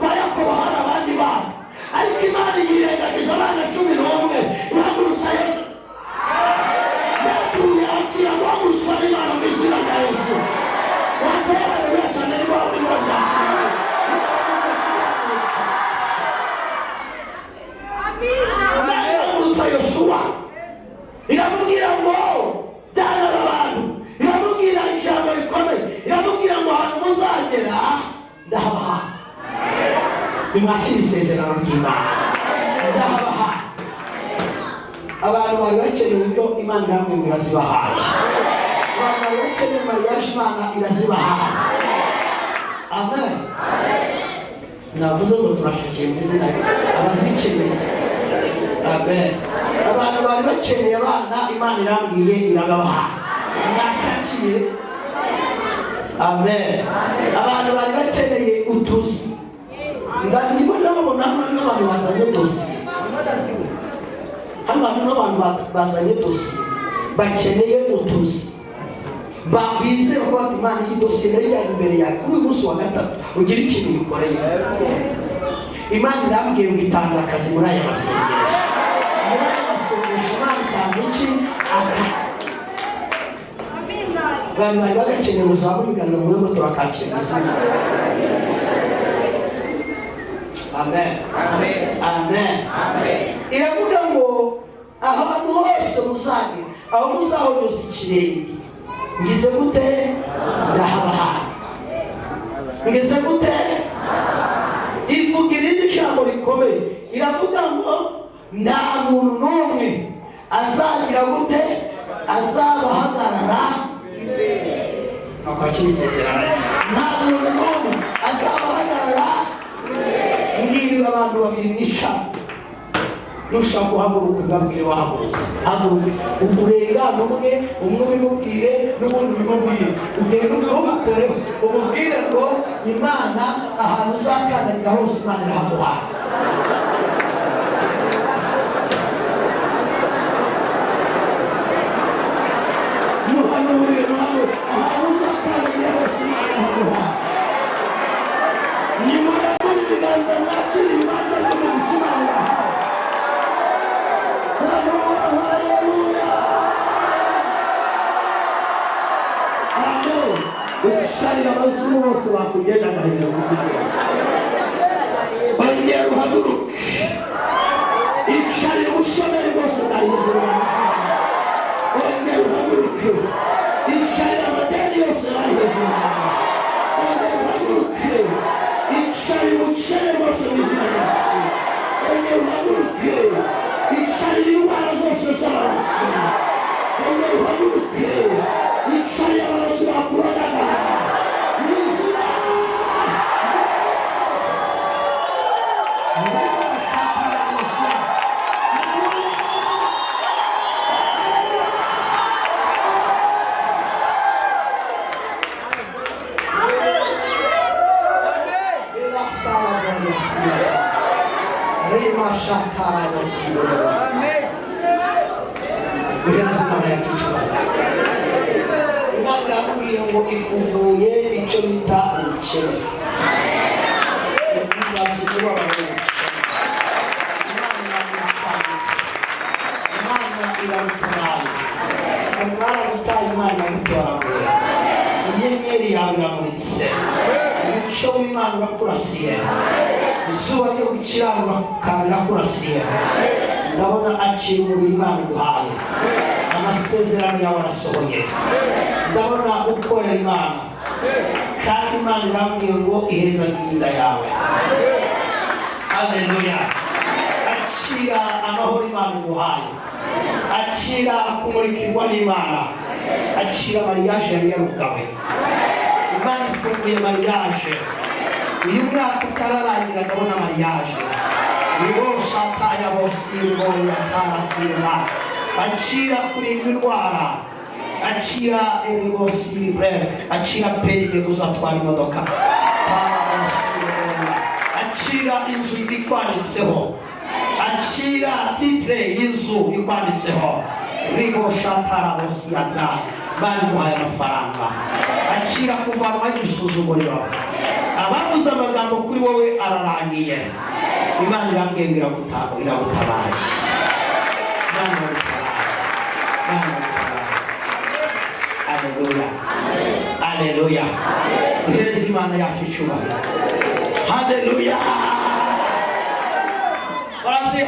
kwa Yakobo hari abandi bana. Ariko Imana yirengagiza abana 11 ihagurutsa Yosefu. Ndatuye akira guhagurutswa n'Imana mu izina rya Yesu. Wateherewe cyane niba uri mu byakira. Ndahagurutsa Yosuwa. Iramubwira ngo jyana abantu. Iramubwira ijambo rikomeye. Iramubwira ngo ahantu muzagera ndahabaha. Nimwakire isezerano ry'Imana. Ndahabaha. Abantu bari bakeneye ibyo Imana namwe irazibahaye. Abantu bari bakeneye mariage Imana irazibahaye. Amen. Navuze ngo turashikiye mu izina abazikeneye. Amen. Abantu bari bakeneye abana Imana irambwiye iragabaha. Mwacyakiye. Amen. Abantu bari bakeneye utuzi. Ndimo ndabona n'abantu bazanye dosiye. Hano n'abantu bazanye dosiye bakeneye utuzi. Babize ko Imana iyi dosiye yari imbere yawe kuri uyu munsi wa gatatu ugira ikintu yikoreye. Imana irambwiye ngo itanze akazi muri aya masengesho. Muri aya masengesho Imana itanze iki? Akazi. Abantu bari bagakeneye ubuzima bw'ibiganza mu rwego turakakira izina. Amen. Amen. Amen. Amen. Iravuga ngo ahantu hose muzagera, aho muzahonyeza ikirenge, ngize gute? Ndahabaha. Ngize gute? Ivuga irindi jambo rikomeye. Iravuga ngo nta muntu n'umwe azagira gute? Azabahagarara imbere. Akwakira isezerano. Nta muntu n'umwe azabahagarara imbere. Ngirira abantu babiri n'icana. Nushaka guhaguruka ubwabwire wahagurutse. Haguruka urengane umwe ubimubwire n'ubundi ubimubwire. Ugenda umukoreho umubwire ngo Imana ahantu uzakandagira hose Imana irahaguhaye. Muhanurire ahantu uzakandagira hose Imana irahaguhaye. Nimuragura ibiganza mwakira ibibanza by'umugisha Imana irahaye. Usharira abazungu bose bakugenda baheza ubuzima. Ongera uhaguruke. Isharira ubushomeri bwose baheza ubuzima. Ongera uhaguruke. Isharira amadeni yose baheza ubuzima. Ongera uhaguruke. Isharira ubukene bwose bw'izina rya Yesu. Ongera uhaguruke. Isharira indwara zose z'abarozi. Ongera uhaguruke. Isharira abarozi bakuranaga. Imana yambwiye ngo ikuvuye icyo bita ubukene. Imana irabutabaye. baragutaye Imana iragutoragura. Inyenyeri yawe iramuritse, umucyo w'Imana urakurasiye, izuba ryo gukiranuka rirakurasiye. Ndabona akira umubiri Imana iguhaye, amasezerano yawe arasohoye. Ndabona ukorera Imana, kandi Imana irambwiye ngo iheza inda yawe. Haleluya. Akira amahoro Imana iguhaye, akira kumurikirwa n'Imana, akira mariage yari yarugawe. Imana ifunguye mariage. Uyu mwaka utararangira ndabona mariage. Nibosha ataya bosi boya tarasira. Akira kurindwa indwara, akira bosi libre, akira perime kuzatwara imodoka. Akira inzu ikwanditseho, akira titre y'inzu ikwanditseho. Ribosha tarabosi yadra. Bani guhaye amafaranga, akira kuvanwa igisuzuguriro. Abavuze amagambo kuri wowe ararangiye. Imana irambwiye ngo iragutabaye. Imana iragutabaye. Haleluya. Haleluya. Duhereze Imana yacu icyubahiro. Haleluya. Basi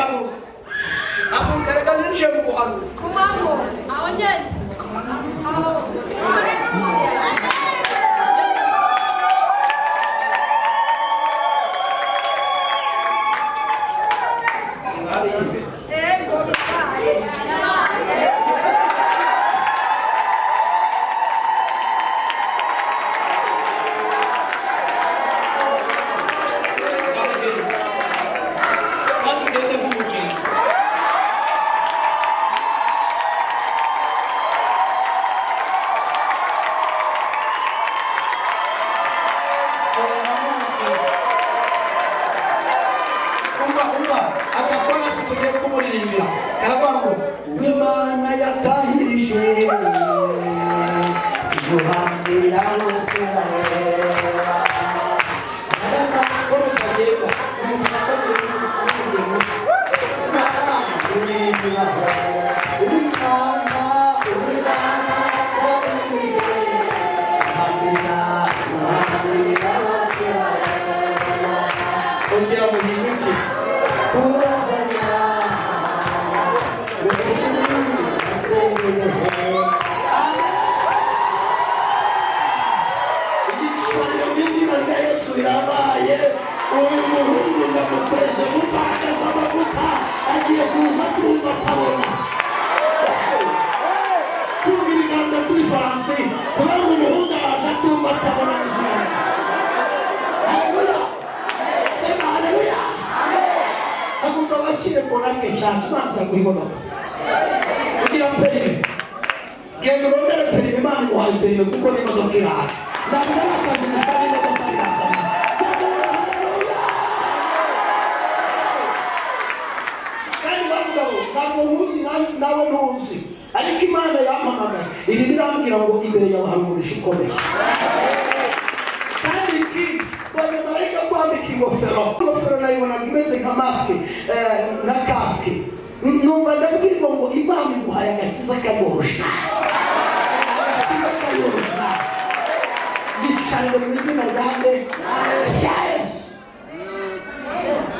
abu kereka nje muhanu. Kumamo, aonye.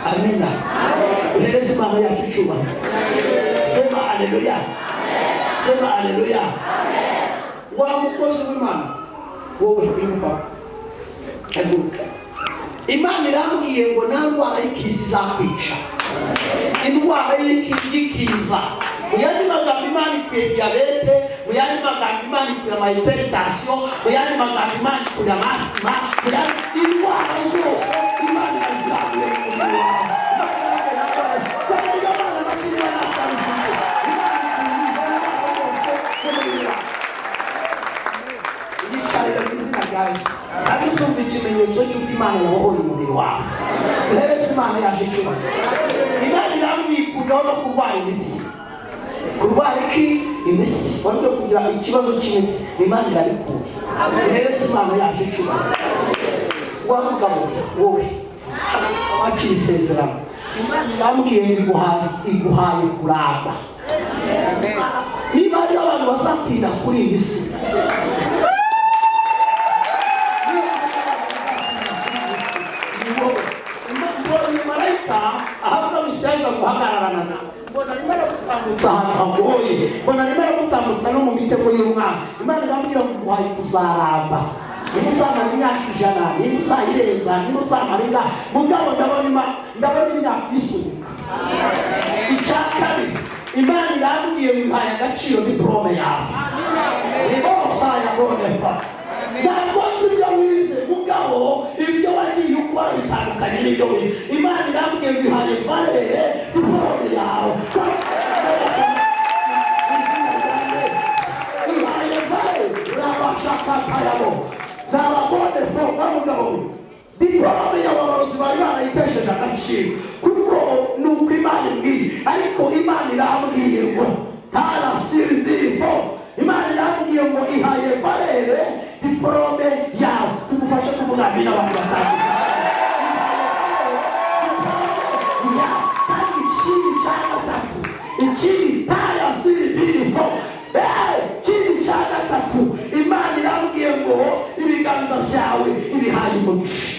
Amina. Uhereze Imana yacu icyubahiro. Sema haleluya. Sema haleluya. Wa mukozi w'Imana wowe impa aguka. Imana irambwiye ngo nta ndwara y'ikizi izakwica. Indwara y'ikiza. Uyandi magambo Imana ikuye diyabete, uyandi magambo Imana ikuye hypertension, uyandi magambo Imana ikuye asima, uyandi indwara zose Imana iziraguye mu mubiri wawe. Kandi sumva ikimenyetso cy'uko Imana yabohoye umubiri wawe. Uhereze Imana yaje icyubahiro. Imana irambwikuyeho no kurwara imitsi. Kurwara imitsi, wajya kugira ikibazo cy'imitsi, Imana irabikuye. Uhereze Imana yaje icyubahiro. Wavuga wowe wakira isezerano. Imana irambwiye iguhaye kuramba. Niba ari abantu bazatinda kuri iyi si. Marayika ahabwa mishaza guhagararana na mbona nimara gutambutsa ahantu hagoye, mbona nimara gutambutsa no mu mitego y'umwana. Imana irambwira ngo guhaye kuzaramba, nimuzamara imyaka 100, nimuzayireza, nimuzamarira mugabo ndabona imyaka isuka. Icya kabiri, Imana irambwiye bihaye agaciro diplome yawe. Ni bose ayabonefa. Ntabwo nzira wize mugabo ibyo wagiye ukora bitandukanye n'ibyo wize. Imana irambwiye bihaye valere diplome yawe. Ihaye valere urabashaka yabo. Zababonefa mugabo. Diplome y'abarozi bari barayitesheje agaciro kuko nuko Imana imbwiye, ariko Imana irambwiye ngo tarasirifo. Imana irambwiye ngo ihaye valere diplome yawe. Tumufashe kuvuga bina abantu batatu. Kandi ikindi cya gatatu, ikindi tarasirifo. Ikindi cya gatatu, Imana irambwiye ngo ibiganza byawe ibihaye umugisha.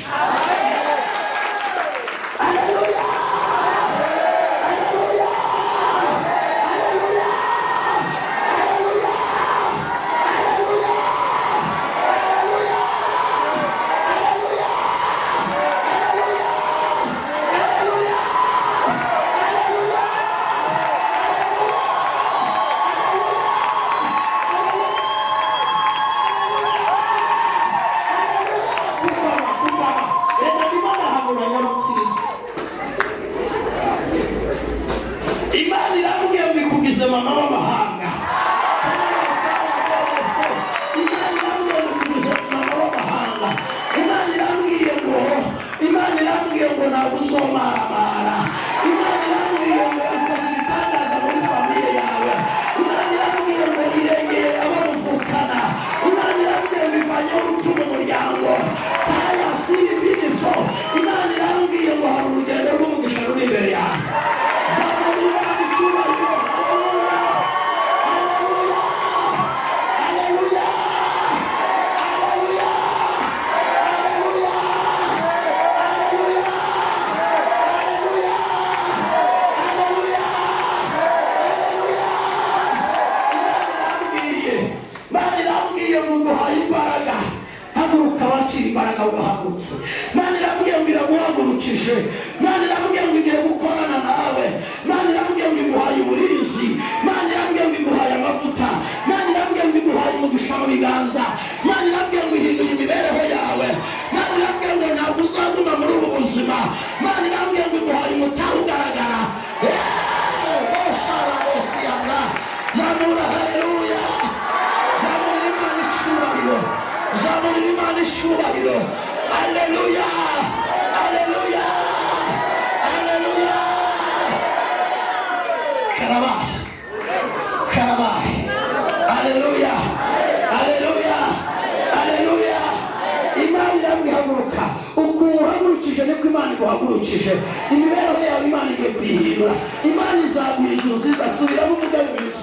Imibereho yawe Imana igiye kuyihindura. Imana izaguha inzu zidasubiramo umudendezo.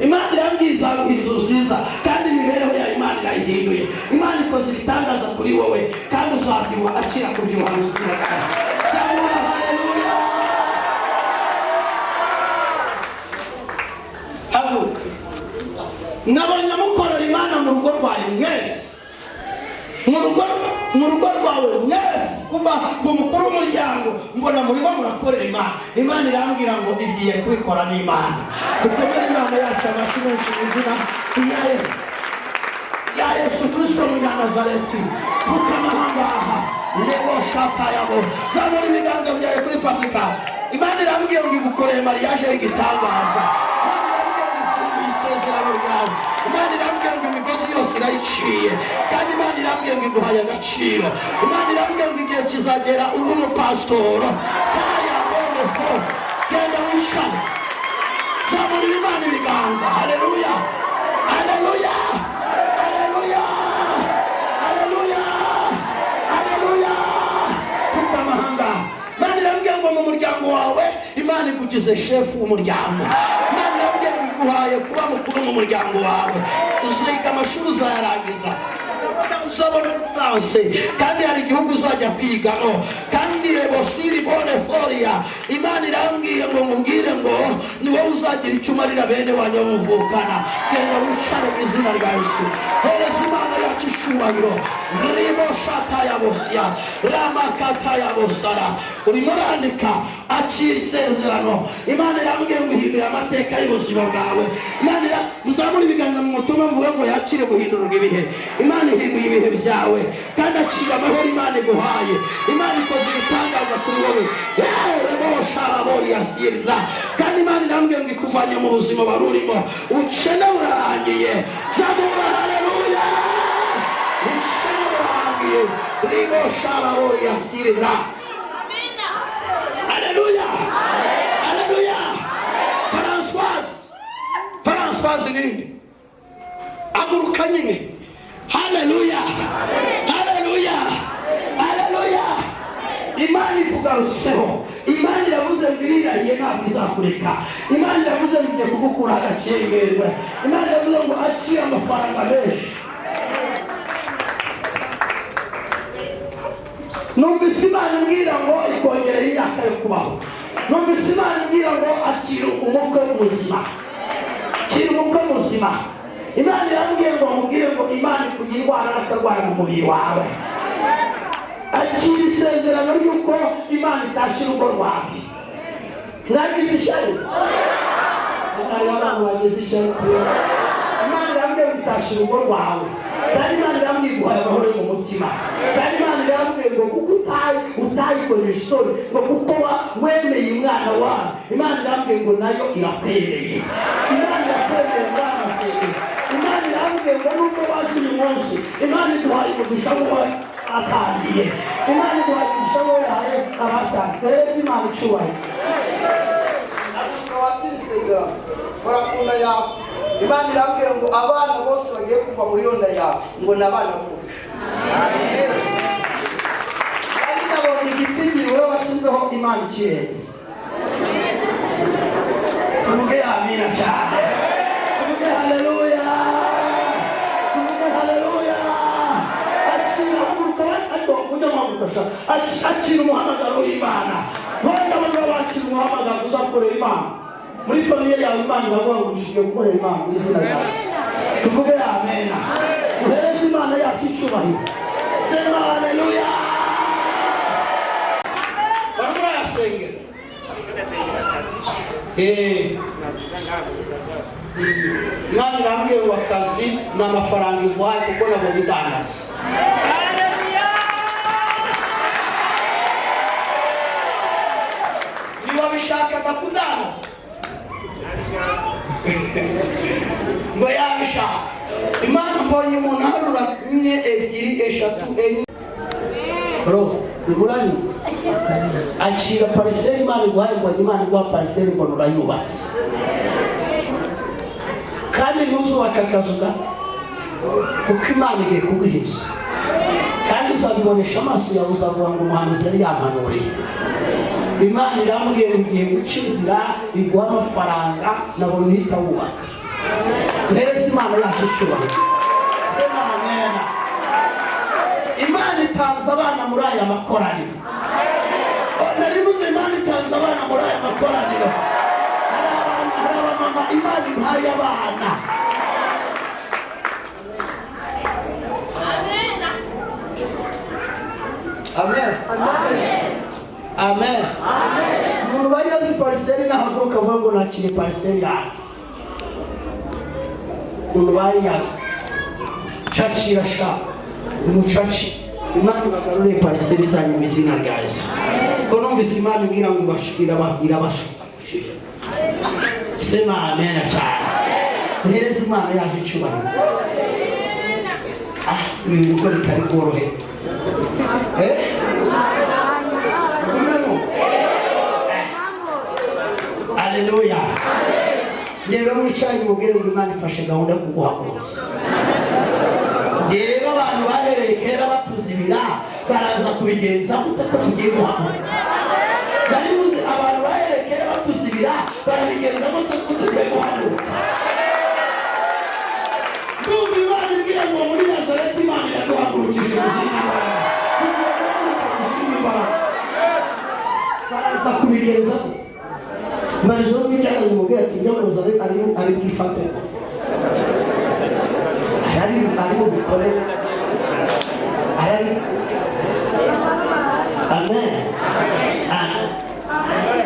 Imana irambwiye izaguha inzu nziza kandi imibereho yawe Imana irayihinduye. Imana ikoze ibitangaza kuri wowe kandi uzabyibuha akira kubyibuha muzira kandi. Haleluya. Haguruka. Nabonye mukorera Imana mu rugo rwawe mwese. Mu rugo rwawe mwese kuva ku mukuru w'umuryango mbona murimo murakorera Imana. Imana irambwira ngo igiye kubikora n'Imana. Dukomere Imana yacu amashyi menshi mu izina ya Yesu Kristo Munyanazareti. Pfukama ahangaha leo shaka yabo zamura ibiganza byawe kuri Pasika. Imana irambwira ngo igukoreye mariage y'igitangaza. Imana irambwira ngo imigozi yose irayiciye kandi Imana irambwira ngo iguhaye agaciro. Imana irambwira ngo igihe kizagera uri umupasitoro. Genda wishame, zamura Imana ibiganza. Haleluya, haleluya, haleluya, haleluya, haleluya. Pfuka amahanga. Imana irambwira ngo mu muryango wawe Imana ikugize shefu w'umuryango. iguhaye kuba mukuru mu muryango wawe, uziga amashuri uzayarangiza, uzabona lisansi, kandi hari igihugu uzajya kwigamo, kandi rebosiri bone foria. Imana irambwiye ngo mubwire ngo ni wowe uzagira icyo umarira bene wanyu bamuvukana. Genda wicare mu izina rya Yesu, hereza Imana yacu icyubahiro. Rimo shata ya bosya ramakata ya bosara. Urimo urandika akira isezerano. Imana irambwiye ngo uhindure amateka y'ubuzima bwawe. Imana muzamura ibiganza mu mutima mvuga ngo yakire guhindurwa ibihe. Imana ihinduye ibihe byawe kandi akira amahoro Imana iguhaye. Imana ikoze ibitangaza kuri wowe. Kandi Imana irambwiye ngo ikuvanye mu buzima wari urimo, ubukene burarangiye. Zamura haleluya, ubukene burarangiye. Rimo sharabori yasirira. Haleluya, haleluya. Françoise nini aguruka nyine. Haleluya, haleluya, haleluya. Imana ikugarutseho. Imana iravuze ngo irirahiye ntabwo izakureka. Imana iravuze ngo igiye kugukura agacengerwe. Imana iravuze ngo acire amafaranga menshi. Numvise Imana imbwira ngo ikongera imyaka yo kubaho. Numvise Imana imbwira ngo akira umukwe muzima, akira umukwe muzima. Imana irambwiye ngo mubwire ngo Imana ikugira indwara n'akarwara mu mubiri wawe. Akira isezerano ry'uko Imana itashira urugo rwawe. Mwagize ishyari? Hari abantu bagize ishyari. Imana irambwiye ngo itashira urugo rwawe. Kandi Imana irambwiye guhaye amahoro mu mutima. Kandi Imana irambwiye ngo kuko utayikoresha isoni, ngo kuko wemeye umwana wawe, Imana irambwiye ngo nayo irakwereye. Imana irakwereye mwana seke. Imana irambwiye ngo nubwo waje uyu munsi, Imana iduhaye umugisha wowe atangiye. Imana iduhaye umugisha wowe yahaye abatangiye. Hereza Imana icyubahiro. Warakunda yawe. Imana irambwiye ngo abana bose bagiye kuva muri iyo nda yawe ngo ni abana b'ukuri. Kandi nabonye igiti wowe washyizeho Imana ikirenze. Tuvuge amina cyane. Tuvuge haleluya. Tuvuge haleluya. Akira umuhamagaro w'Imana. Wenda abantu bakira umuhamagaro uzakorera Imana. Muri famiye yawe Imana iravuga ngo ushigiye gukorera Imana mu izina ryawe. Tuvuge amena. Uhereze Imana yacu icyubahiro. Sema haleluya. Barumva yasenge. Imana irambwiye ngo akazi n'amafaranga iguhaye kuko nabo bidandaza. Niba bishakaga kudandaza ngo yabishaka. Imana mbonye umuntu harura 1, 2, 3, 4 Bro, biguranye. Acira pariseri Imana iguhaye ngo Imana iguha pariseri ngo urayubatse. Kandi ntuzubaka akazu kuko Imana igiye kuguhisha. Kandi uzabibonesha amaso yawe, uzavuga ngo umuhanuzi yari yampanuriye. Imana irambwiye ngo igihe guca inzira iguha amafaranga nabona uhita wubaka. Uhereze Imana yacu icyubahiro. Sema amena. Imana itanze abana muri aya makoraniro. Naribuze Imana itanze abana muri aya makoraniro. Hari abamama Imana impaye abana. Amen. Amen. Amen. Umuntu bayazi pariseri nahaguruka avuga ngo nakire pariseri yacu. Umuntu bayazi cacira sha umucaci. Imana bagarure pariseri zanyu mu izina rya Yesu. Ko numvise Imana imbwira ngo ibashikira bashu. Sema amen cyane. Uhereze Imana yacu icyubahiro. Ibintu ko bitari bworohe. Haleluya. Ndeba mwicaye mubwire ngo Imana ifashe gahunda yo kuguha rwose. Ndeba abantu bahereye kera batuzibira baraza kubigenza gutaka tugiye guhaguruka. Baribuze abantu bahereye kera batuzibira barabigenza gutaka tugiye guhaguruka. kubigenza marizo n'ijana y'umubwira ati byamuza ari bwifate ari bukore amen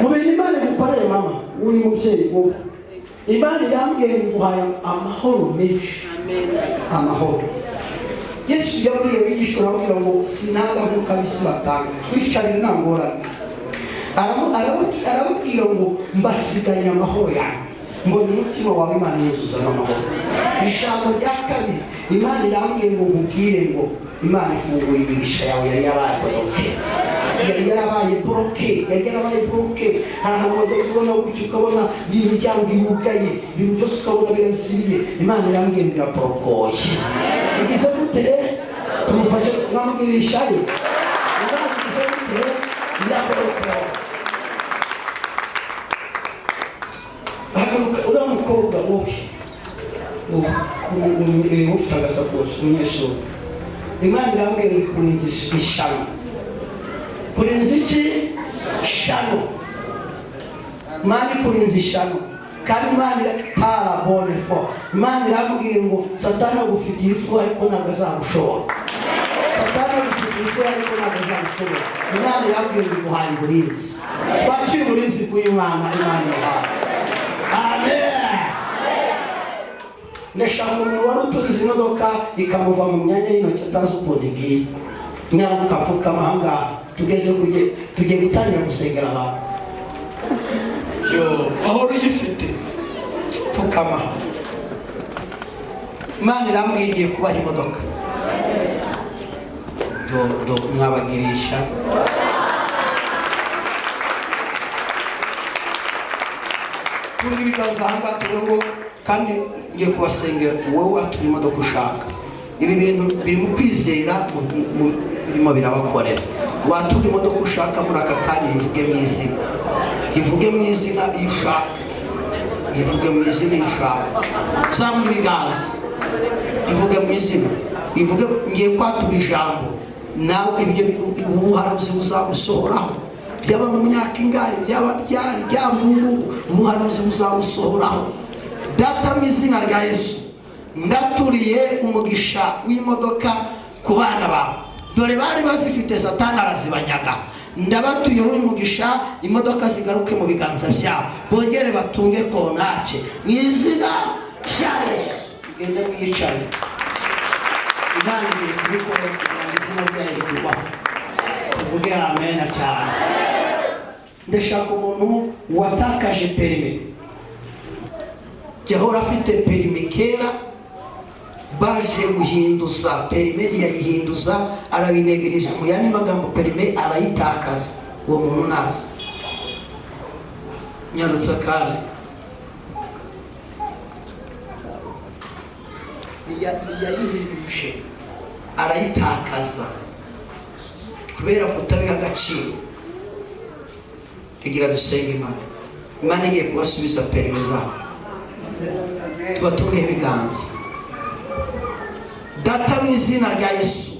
mubiri Imana gukoreye mama uri mubyeyi wowe Imana yambwiye nguhaye amahoro menshi amahoro Yesu yabwiye abigishwa arababwira ngo sinaga nk'uko ab'isi batanga kwicarira nta ngorane arababwira ngo mbasiganye amahoro yanjye mbona umutima wawe Imana yuzuzamo amahoro ijambo rya kabiri Imana irambwiye ngo nkubwire ngo Imana ifunguye imigisha yawe yari yarabaye bloke ahantu wajya kubona gutyo ukabona imiryango irugaye ibintu byose ukabona birasiriye Imana irambwiye ngo iraporokoye igize gute tumufashe kumwambwirisha yo Imana igize gute iraporokoye uriya mukobwa wowe ufite agasakoshi umunyeshuri Imana irambwiye ngo kurinza ishano kurinza iki shano Imana kurinza ishano kandi Imana parabone fo Imana irambwiye ngo Satani agufitiye ifu ariko ntabwo azagushobora Satani agufitiye ifu ariko ntabwo azagushobora Imana irambwiye ngo iguhaye uburinzi twakira uburinzi kuri Imana ihaye amen ndashaka umuntu wari uturiza imodoka ikamuva mu myanya y'intoki atazi ukuntu igiye nyara ukapfukama ahangaha tugiye gutangira gusengera abantu aho uyifite pfukama Imana irambwiye igiye kubaha imodoka do mwabagirisha kuri ibiganza ahangaha tuvuga ngo kandi ngiye kubasengera wowe watura imodoka ushaka ibi bintu biri mu kwizera birimo birabakorera watura imodoka ushaka muri aka kanya ivuge mu izina iyo ushaka ivuge mu izina iyo ushaka zamura ibiganza ivuge mu izina ivuge ngiye kwatura ijambo nawe ibyo ubuhanuzi buzagusohoraho byaba mu myaka ingahe byaba ryambugu umuhanuzi buzagusohoraho data mu izina rya Yesu ndaturiye umugisha w'imodoka ku bana bawe dore bari bazifite Satani arazibanyaga ndabatuyeho umugisha imodoka zigaruke mu biganza byabo bongere batunge kontake mu izina rya Yesu ugende mwicare Imana igiye kubikora mu izina rya Yesu tuvuge amen cyane ndashaka umuntu watakaje perime yahora afite perime kera baje guhinduza perime yayihinduza arabinegereje mu yandi magambo perime arayitakaza uwo muntu nazi nyarutsa kandi yayihinduje arayitakaza kubera kutabiha agaciro tugira dusenge Imana igiye kubasubiza perime zabo tubatungeho ibiganza data mu izina rya Yesu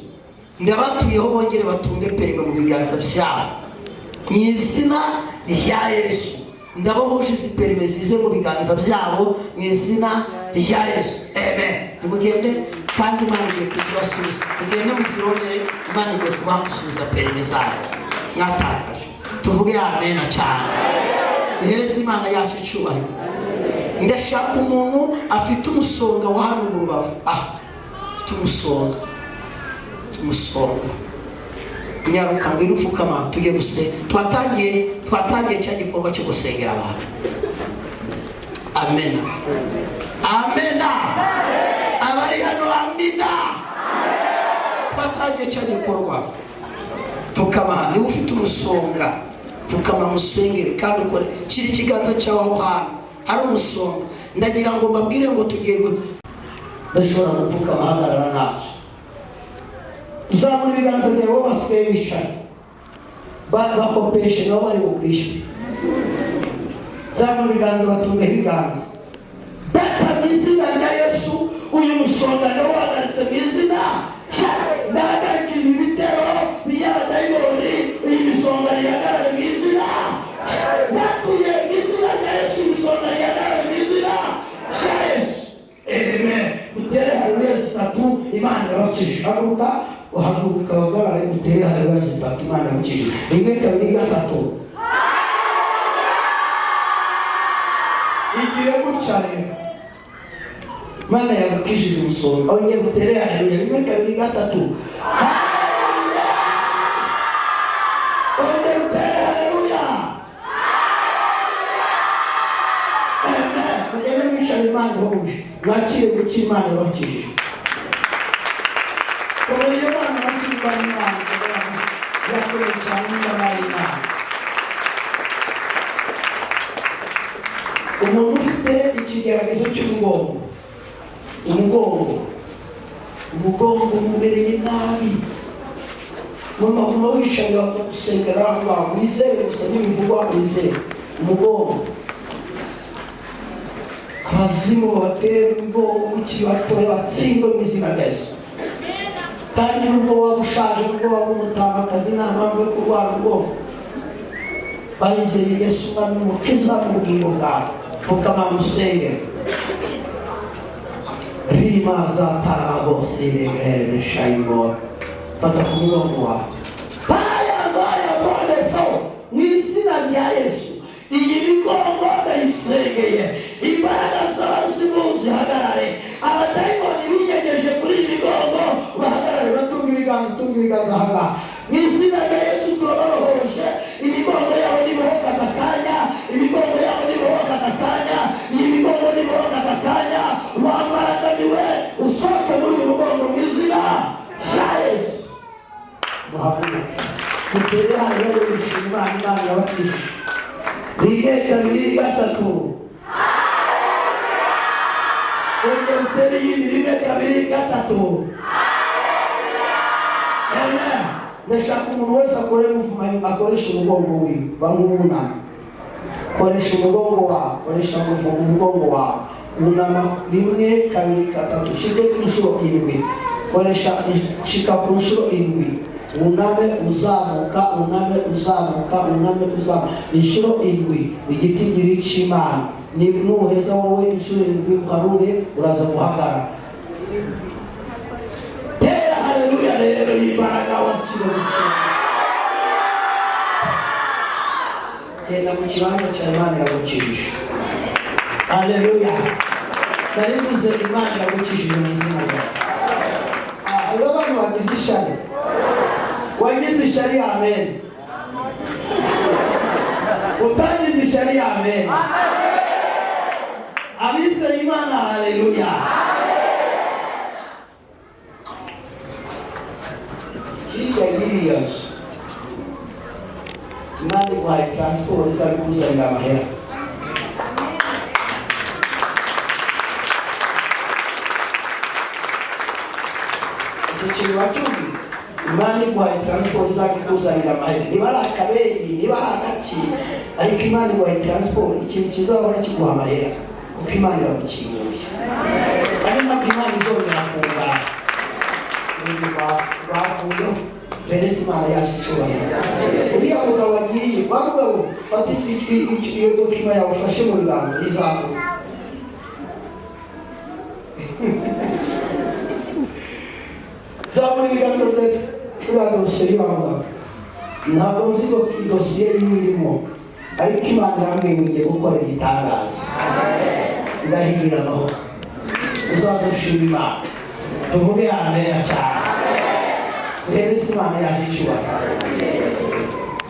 ndabatuyeho bongere batunge perime mu biganza byabo mu izina rya Yesu ndabohoje izi perime zize mu biganza byabo mu izina rya Yesu amen nimugende kandi Imana igiye kuzibasubiza mugende muzirongere Imana igiye kubasubiza perime zabo mwatakaje tuvuge amen cyane ihereze Imana yacu icyubahiro ndashaka umuntu afite umusonga wa hano mu rubavu umusonga nyaruka ngo inupfukama tujye gusenga twatangiye cya gikorwa cyo gusengera abantu amen abari hano amina twatangiye cya gikorwa pfukama niba ufite umusonga pfukama musengere kandi ukore shyira ikiganza cyawe aho hantu hari umusonga ndagira ngo mbabwire ngo tugiye ndashobora gupfukama hagarara ntacyo uzamura ibiganza byawe wowe basigaye bicaye bakopeshe nabo bari bukwishyure zamura ibiganza batungeho ibiganza data mu izina rya Yesu uyu musonga nawe wahagaritse mu izina ndahagarikije ibitero by'abadayimoni uyu musonga rihagarare mu izina yabakijije. Haguruka uhaguruka uhagarare utere haleluya zitatu. Imana yabakijije. Rimwe kabiri gatatu. Igire gutya rero. Imana yabakijije umusoro. Ongera utere haleluya. Rimwe kabiri gatatu. Ongera utere haleluya. Amen. Ongera mwishale Imana uhuje. Mwakire gukira Imana yabakijije. Iyo Imana bakirwa n'Imana yakorewe cyane n'Imana. Umuntu ufite ikigeragezo cy'umugongo, umugongo umubereye nabi, mama wicaye gusengera aho wizere gusa n'ibivugwa wizere. Umugongo abazimu babatera imigongo mukiri batoya batsindwe mu izina rya Yesu. Kandi nubwo waba ushaje, nubwo waba umutambakazi, nta mpamvu yo kurwara umugongo. Barizeye Yesu umwami n'umukiza mu bugingo bwawe. Pfukama musenge. Rima zatara bose begere shayimo. Fata ku mugongo wawe. Baya bonefo mu izina rya Yesu. Iyi migongo ndayisengeye. Imbaraga z'abazimu zihagarare. Abadayimoni binyegeje kuri iyi migongo bahagarare batunga ibiganza hanga. Mu izina rya Yesu turaborohoje. Imigongo yabo nibohoka akakanya. Imigongo yabo nibohoka akakanya. Iyi migongo nibohoka akakanya. Wamaragamiwe usohoke muri uyu mugongo mu izina rya Yesu. Muhaguruke mutere haleluya wishima Imana yabakijije. Rimwe kabiri gatatu. Ongera utere yindi. Rimwe kabiri gatatu. Amen. Ndashaka umuntu wese akore muvuma akoresha umugongo wiwe. Bamwunama. Koresha umugongo wawe. Koresha umugongo wawe. Unama rimwe kabiri gatatu. Shike ku nshuro indwi. Koresha shika ku nshuro indwi. Uname uzamuka, uname uzamuka, uname uzamuka. Inshuro indwi. Igiti giri cy'Imana. Nuheza wowe inshuro indwi uharure uraza guhagarara. Tera haleluya rero y'imbaraga wakire gukira. Tera mu kibanza cya Imana iragukijije. Haleluya. Naribuze Imana iragukijije mu izina ryawe. Abantu bagize ishari. Wagize ishari amen. Utagize ishari amen. Abizeye Imana haleluya. Yesu Imana iguhaye transport izabikuzanira amahera. Icyo kintu wacyumvise. Imana iguhaye transport izabikuzanira amahera. Niba ari akabegi, niba ari agaki, ariko Imana iguhaye transport ikintu kizahora kiguha amahera kuko Imana iragukinguye. Kandi ntabwo Imana izongera kungana. Bavuyeho Perez Imana yaje icyubahiro. Uriya mugabo wagiye bamugabo fata iyo dokima yawe ufashe mu biganza izamuka. Zamura ibiganza byawe uraza useri bamugabo. Ntabwo nzi dosiye y'irimo ariko Imana irambwiye ngiye gukora igitangaza. Ndahigira amahoro. Uzaza ushima Imana. Tuvuge amen cyane. Perez Imana yaje icyubahiro.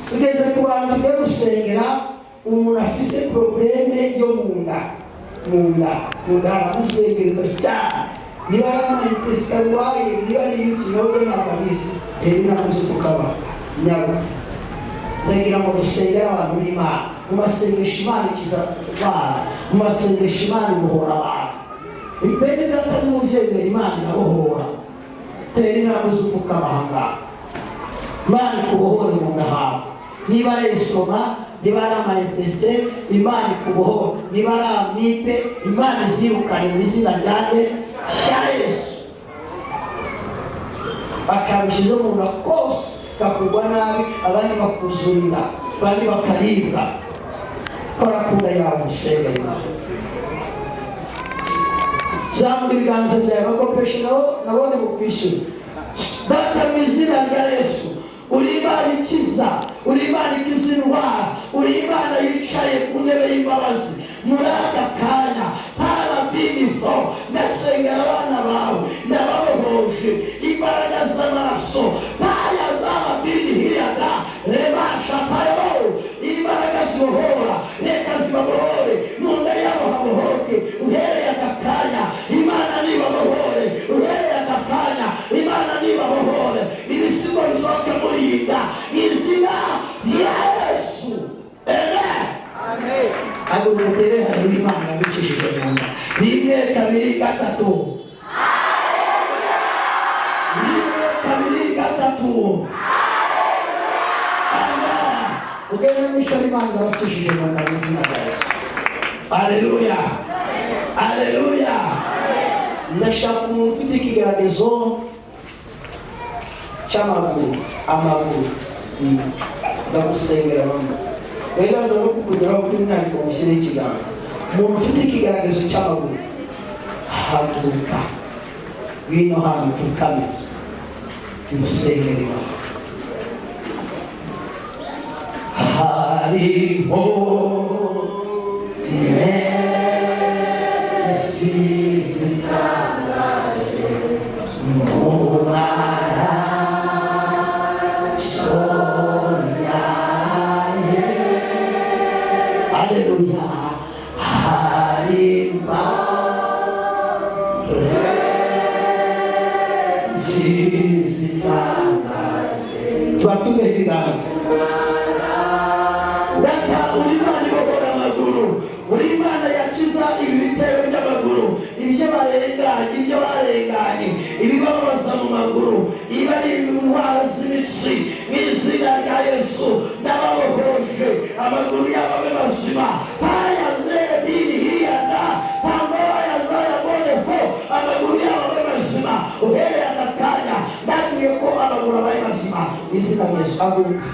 Tugeze ku bantu tugiye gusengera umuntu afise probleme yo munda aramusengereza cyane. Niba ari amayitesi karwaye, niba ari ikinyobwa n'akamisi rero namuzifuka nyabo. Ndagira ngo dusengere abantu b'Imana. Mu masengesho Imana ikiza indwara, mu masengesho Imana ibohora abantu. Ibende zatari muzengera Imana irabohora. Tera namuzifuka bahanga. Imana kubohora mu ndahawe. Niba ari esoma, niba ari amayitesi, Imana kubohora. Niba ari amibe, Imana izirukane mu izina ryawe rya Yesu. Bakabishize mu nda kose bakugwa nabi, abandi bakuzurira, abandi bakaribwa. Kora kunda yawe usenge Imana. Zamura ibiganza byawe bakopeshe nabone mu kwishyura. data mu izina rya Yesu uri Imana ikiza, uri Imana ikiza indwara, uri Imana yicaye ku ntebe y'imbabazi. Muri aka kanya haba bimifo nasengera abana bawe nababohoje imbaraga z'amaraso baya zaba bimihiriyaga rebasha tayo imbaraga zibohora reka zibabohore mu nda yabo habohoke uhereye aka kanya. Imana nibabohore uhereye aka kanya. Imana nibabohore ibisigo bisohoke muri iyi nda mu izina rya Yesu. Amen. Amen. Abo mutere hari Imana bicishije mu nda. Rimwe kabiri gatatu. Haleluya. Rimwe kabiri gatatu. Haleluya. Amen. Ugende mwishora Imana bacishije mu nda mu izina rya Yesu. Haleluya. Haleluya. Ndashaka umuntu ufite ikigeragezo cy'amaguru, amaguru ndagusengera bamwe wegaza no kukugeraho by'umwihariko mushyireho ikiganza. Umuntu ufite ikigeragezo cy'amaguru haguruka wino hano mfukame imusengerera. Hariho mercy zitangaje mu maraso yawe. Haleluya. Harima zitangaje twatume ibiganza. Data uri Imana ibohora amaguru, uri Imana yakiza ibi bitero by'amaguru, ibyo barenganye, ibyo barenganye, ibibabaza mu maguru, iba ari indwara z'imitsi mu izina rya Yesu ndababohoje amaguru yabo abe mazima. Bayazere birihiyana pamboya zayabonefo amaguru yabo abe mazima uhereye aka kanya. Ndatuye ko amaguru abaye mazima mu izina rya Yesu. Haguruka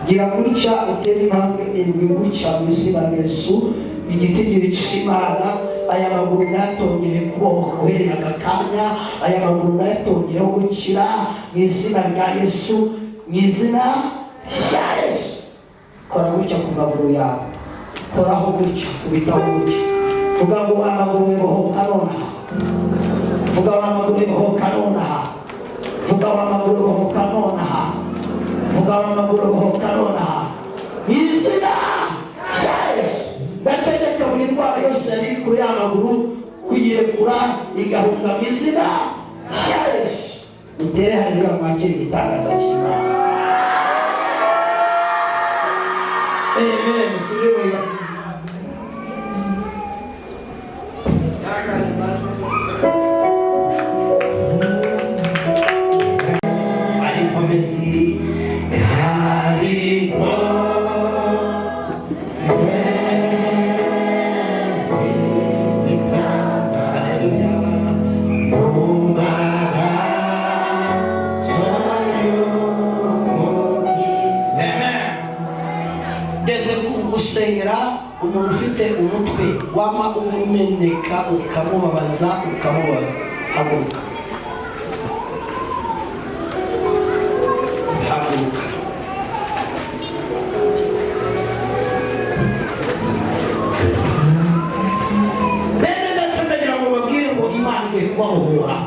gira gutya utera intambwe indwi gutya mu izina rya Yesu. Igitigiri cy'Imana aya maguru natongere kubohoka uhereye aka kanya. Aya maguru natongereho gukira mu izina rya Yesu, mu izina rya Yesu. Kora gutya ku maguru yawe, koraho gutya, kubitaho gutya. Vuga ngo amaguru bohoka nonaha. Vuga amaguru bohoka nonaha. Vuga amaguru bohoka nonaha. Vuga amaguru bohoka nonaha. Mu izina rya Yesu. Ndategeka buri ndwara yose yari kuri amaguru kuyirekura igahunga mu izina rya Yesu. Mutere haleluya mwakire igitangaza cy'Imana. Amen. Musubire mu umuntu ufite umutwe wama umeneka ukamubabaza. Haguruka. Haguruka. Bene ndatangira ngo babwire ngo Imana igiye kubabohora.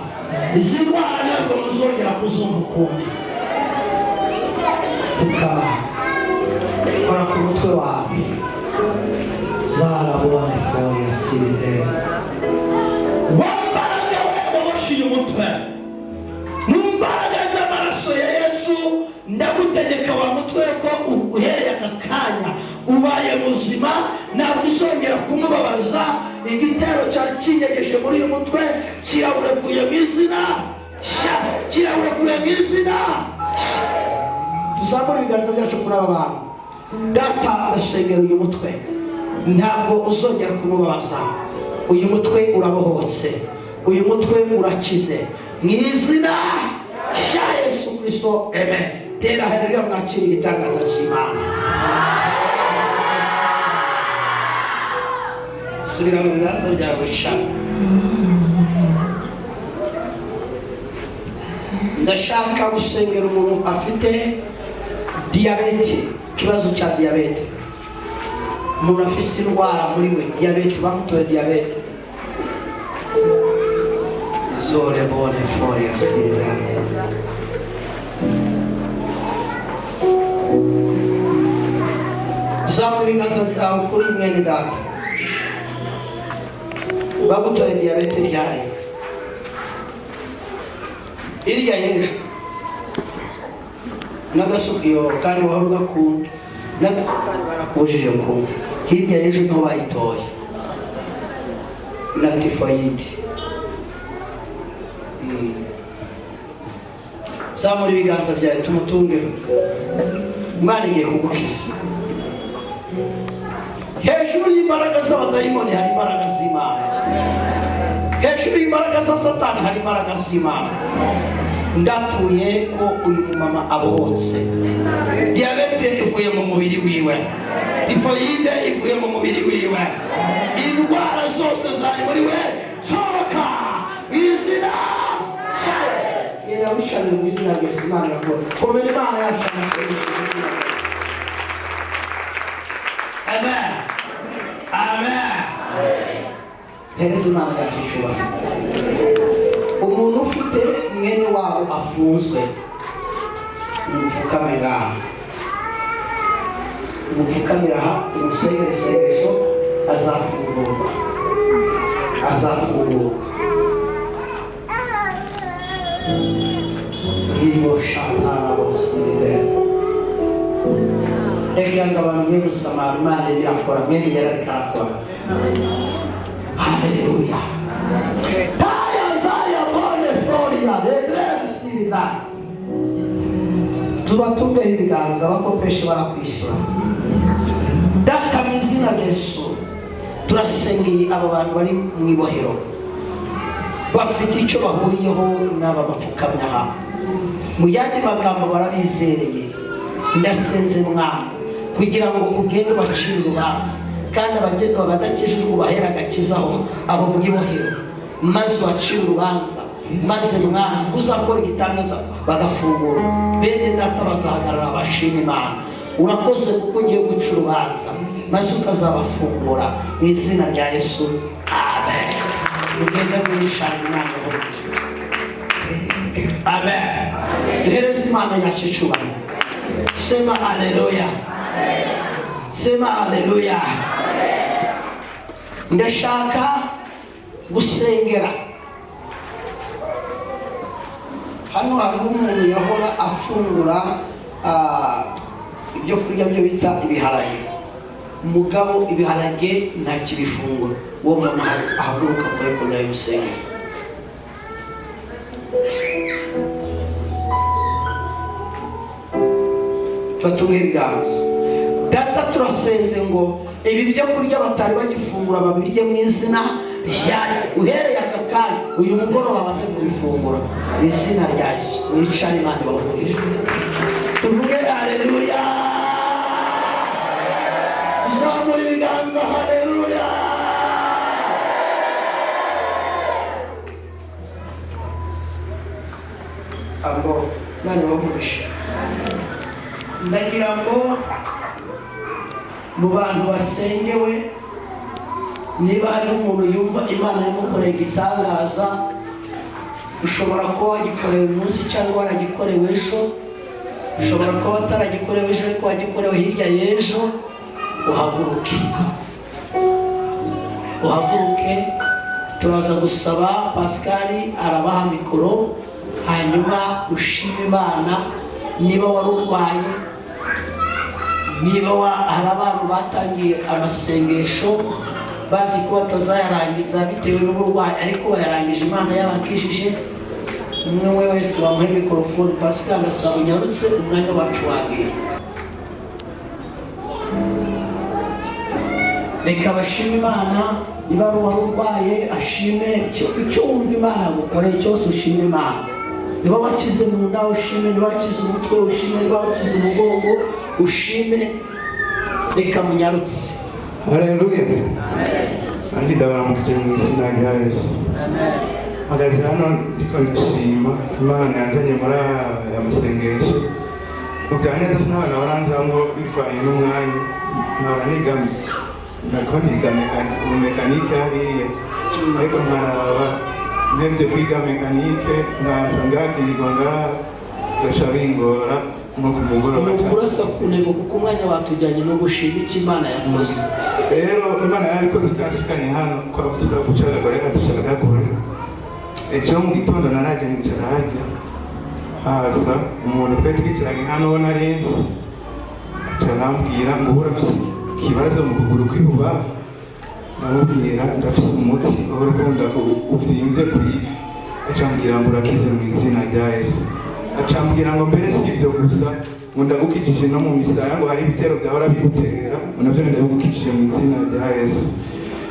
Izi ndwara ntabwo muzongera kuzumva ukundi. Tukaba kora ku mutwe wawe. Zara bone foya siride. Wambaraga waboshiye umutwe. Mumbaraga z'amaraso ya Yesu ndagutegeka wa mutwe ko uhereye aka kanya ubaye muzima, ntabwo izongera kumubabaza. Igitero cyari kinyegeje muri uyu mutwe kiraburaguye mu izina. Kiraburaguye mu izina. Tuzamura ibiganza byacu kuri aba bantu. Data ndasengera uyu mutwe ntabwo uzongera kumubabaza. Uyu mutwe urabohotse, uyu mutwe urakize mu izina rya Yesu Kristo. Amen. Tera haleluya mwakire igitangaza cy'Imana. Subira mu biganza byawe shaka. ndashaka gusengera umuntu afite diyabete, ikibazo cya diyabete. Umuntu afite indwara muri we, diyabete, bamutoye diyabete. Zole bone fori asira. Zamura ibiganza byawe kuri mwene data. Bagutoye diyabete ryari? Irya yejo. Nagasukiyo kandi wari ugakunda. Nagasukari barakujije kumva. Hirya yejo niho bayitoye. Na tifoyidi. Zamura ibiganza byawe tumutunge. Imana igiye kugukiza. Hejuru y'imbaraga z'abadayimoni hari imbaraga z'Imana. Hejuru y'imbaraga za Satani hari imbaraga z'Imana. Ndatuye ko uyu mumama abohotse. Diyabete ivuye mu mubiri wiwe. Tifoyide ivuye mu mubiri wiwe. Indwara zose zari muri we sohoka izina. Ira wishane mu izina rya Imana ko komera Imana yacu. Amen. Amen. Hereza Imana yacu. Umuntu ufite mwene wabo afunzwe, umufukamira umusengesho azafungurwa. Ibo shantara bosire. Eganga abantu mwe gusama Imana birakora, mwe yarakakora. Haleluya. Tubatunge ibiganza bakopeshe barakwishyura. Data mu izina rya Yesu turasengeye aba bantu bari mu ibohero bafite icyo bahuriyeho n'aba bapfukamye aha. Mu yandi magambo barabizereye. Ndasenze Mwami kugira ngo ugende bacire urubanza kandi abagenda badakijijwe ubahera agakizaho aho mu ibohero, maze wacire urubanza, maze Mwami uzakora igitangaza bagafungura. Bene data bazahagarara bashima Imana. Urakoze kuko ugiye guca urubanza maze ukazabafungura mu izina rya Yesu. Amen. Ugende mwishana Imana hoje. Amen. Duhereze Imana yacu icyubahiro. Sema haleluya. Sema haleluya. Ndashaka gusengera. Hano hari umuntu yahora afungura ibyo kurya byo bita ibiharage. Umugabo ibiharage ntakibifungura. Uwo muntu ahaguruka kure ko nayo musenge. Tubatunge ibiganza. Data turasenze ngo ibi byo kurya batari bagifungura babirye mu izina ryawe. Uhereye aka kanya uyu mugoroba baze kubifungura mu izina rya Yesu. Mwicane Imana bahurije. Tuvuge haleluya. Tuzamura ibiganza haleluya. Abo nani bamugisha. Ndagira ngo mu bantu basengewe niba hari umuntu yumva Imana yamukoreye igitangaza, ushobora kuba wagikorewe umunsi cyangwa waragikorewe ejo, ushobora kuba wataragikorewe ejo ariko wagikorewe hirya y'ejo. Uhaguruke turaza gusaba Pascal arabaha mikoro, hanyuma ushime Imana. Niba wari urwaye, niba hari abantu batangiye amasengesho bazi ko batazayarangiza bitewe n'uburwayi ariko bayarangije, Imana yabakishije. Umwe wese wamuhe mikorofone. Pascal asaba unyarutse umwanya wacu wagira. Reka bashime Imana. Niba wari urwaye ashime icyo wumva Imana yagukoreye cyose, ushime Imana. Niba wakize mu nda ushime, niba wakize umutwe ushime, niba wakize umugongo ushime. Reka munyarutse. Haleluya. Andi ndabara mu izina rya Yesu. Amen. mpagaze hano ndiko ndashima Imana yanzanye muri aya masengesho mu bya neza sinabana baranzamo bivanye n'umwanya nkaba niga mekanike hariya ariko nkaraba nevye kwiga mekanike nkasanga hakirirwa ngaha byosha bingora nko ku mugoroba kurasa ku ntego kuko umwanya watujyanye no gushima icyo Imana yakoze. rero Imana yabikoze ikashikanye hano kwa busuka gucagagura dushaka kure ejo mu gitondo naraje nicara hajya hasa umuntu twe twicaraga hano ubona arenze acarambwira ngo urafise ikibazo mu kuguru kw'ibubafu namubwira ndafise umutsi urukunda uvyimbye ku ivi acambwira ngo urakize mu izina rya Yesu acambwira ngo mbere si ivyo gusa ngo ndagukijije no mu misaya ngo hari ibitero byahora bigutera navyo ndagukijije mu izina rya Yesu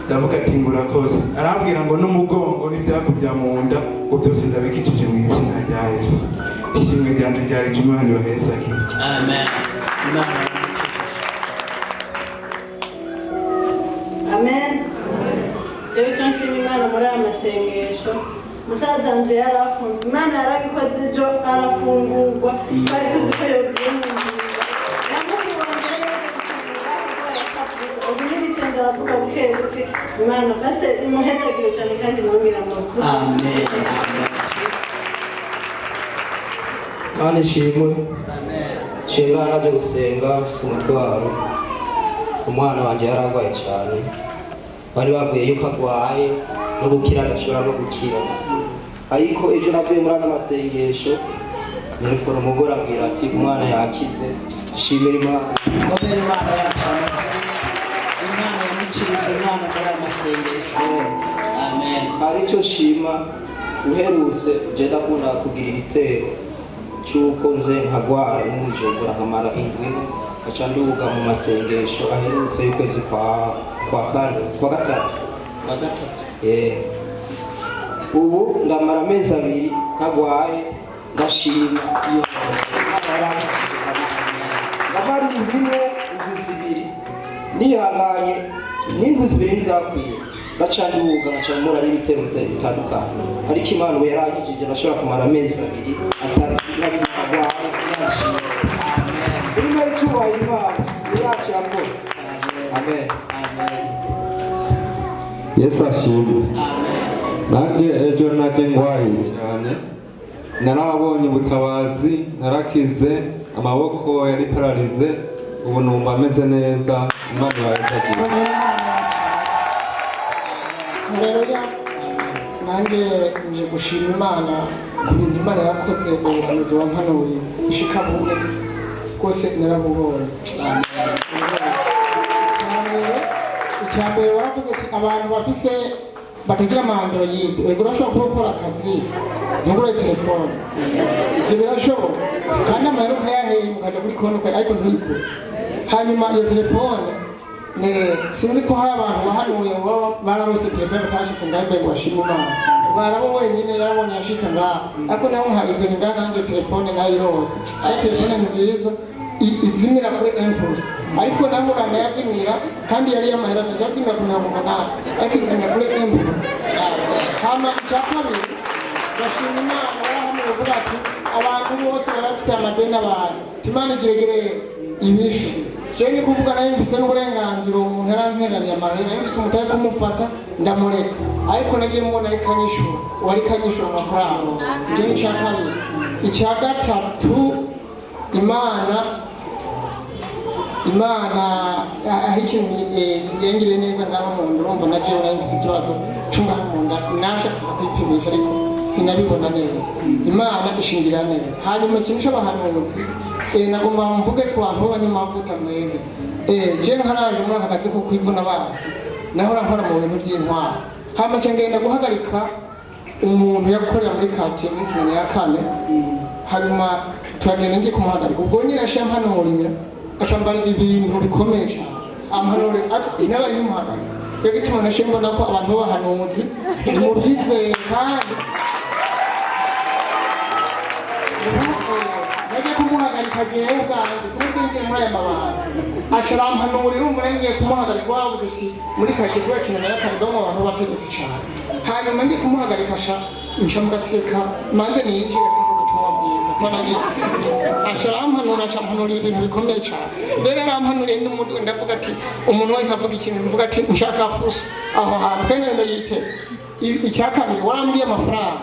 ndavuga ati ngura kose arambwira ngo n'umugongo n'ivyakubya mu nda ngo byose ndabikijije mu izina rya Yesu ishimwe ryanje ryari Imana ibaheza ki Amen. Amen. Jewe cyo nshima Imana muri aya masengesho. Musaza wanje yarafunzwe. Imana yarabikoze ejo arafungurwa. Twari tuzi ko yogiye mu nzira. Aravuga bukebuke Imana base imuhezagire cyane kandi mwumvira amavuta. Amen. Mana ishimwe. Shinga naje gusenga mfise umutwaro. Umwana wanje yaragwaye cyane. Bari bavuye yuko agwaye no gukira agashobora no gukira. Ariko ejo navuye muri ana masengesho telefone umugore ambwira ati umwana yakize. Shimira Imana. Komera Imana yacu. Imana yamukirije umwana muri aya masengesho. Amen. Hari cyo shima uherutse je ndakunda kugira ibitero cyuko nze nkagwara n'umujombora nkamara indwi aca nduga mu masengesho aherutse y'ukwezi kwa gatatu. Ubu ndamara amezi abiri ntagwaye ndashima iyo ndamara indwi zibiri nihanganye n'indwi zibiri ntizakwiye ndaca nduga nkaca mpura n'ibitero bitandukanye ariko Imana ubu yarangijije ndashobora kumara amezi abiri atagwaye nashima urimo icyubahiro Imana yacu yakora. Amen. Yesu ashimwe. Nanje ejo naje ngwaye cyane narabonye ubutabazi narakize amaboko yari paralize ubu numva ameze neza Imana yazagiye. Haleluya. Nanjye nje gushima Imana ku bintu Imana yakoze ubuhanuzi wampanuye ushika bumwe rwose narabubonye. Icyambere waravuze ati abantu bafise batagira Android ego urashobora gukora akazi ntugure telefone ibyo birashoboka kandi amahera ukayaheye mukajya kuri konti ariko ntuyigure. Hanyuma iyo telefone sinzi ko hari abantu bahanuye bararose telefone batashitse ngaho imbere ngo bashime Imana barabo wenyine yarabonye yashika ngaho ariko nawe nkabize ngaho nanjye telefone nayo yose ari telefone nziza izimira kuri impulse ariko nabo uranayazimira kandi yari yamahera yazimira ku 180 ariko izimira kuri impulse. Hama icya kabiri bashima Imana barahamwe bavuga ati abantu bose barafite amadeni abantu Imana igiregere ibishe jewe ni kuvuga nayo mfise n'uburenganziro umuntu yaramperaniye amahera mfise umutari kumufata ndamureka ariko nagiye mbona ari kanyishura wari kanyishura amafaranga ibyo ni icya kabiri. Icya gatatu Imana ari ikintu yengiriye neza ngaho mu nda urumva na jewe nayo mfise ikibazo cungaho mu nda nashaka kuza kwipimisha ariko sinabibona neza. Imana ishingira neza. Hanyuma ikintu c'abahanuzi nagomba mvuge ku bantu b'abanyamavuta mwege je nkaraje muri aka kazi ko kwivuna basi nahora nkora mu bintu by'intwaro hama ngenda guhagarika umuntu yakorera muri quartier y'Ikinani ya kane hanyuma turagenda ngiye kumuhagarika ubwo nyine ashampanurira acambarira ibintu bikomeye cyane ampanurira ati n'abayimuhagarika yo gituma nashimwe nako abantu b'abahanuzi mubizeye kandi kumuhagarika jewe ubwanjye sinibwinjire muri aya mabanga acarampanurira umurengeye kumuhagarika wabuze ati muri kategori ya 14 ndabona abantu bategetse cyane hanyuma ndi kumuhagarika nca mugateka maze niyinjire mu butumwa bwiza acarampanura acampanurira ibintu bikomeye cyane rero arampanuriye ndavuga ati umuntu wese avuga ikintu mvuga ati nshaka fuso aho hantu kagenda yiteze icya kabiri warambwiye amafaranga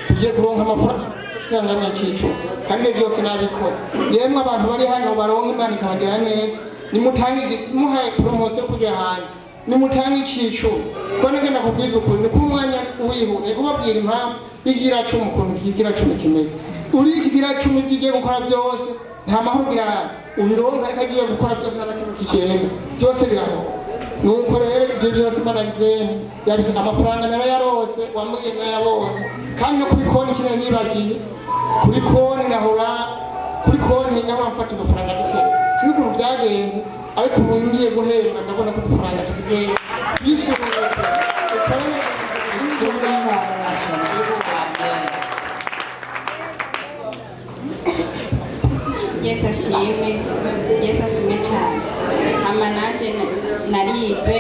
tugiye kuronka amafaranga cyangwa n'ikicu kandi byose nabikora yemwe abantu bari hano baronka Imana ikabagira neza nimutange muhaye promotion kujya hantu nimutange ikicu ko nagenda kubwiza ukuri ni kumwanya wihute kubabwira impamvu igira 10 kuntu kigira 10 kimeze uri igira 10 kigiye gukora byose nta mahoro gira ubironka ariko agiye gukora byose n'akintu kigenda byose biraho nuko rero ibyo byose Imana bizeni yabise amafaranga nara yarose wamugenda narayabonye kandi no kuri konti kire nibagiye kuri konti nahora mfata udufaranga duke sinzi ukuntu byagenze ariko ubu ngiye guhembwa ndabona ko udufaranga tugize bisubira Yesu ashimwe cyane ama nanjye narize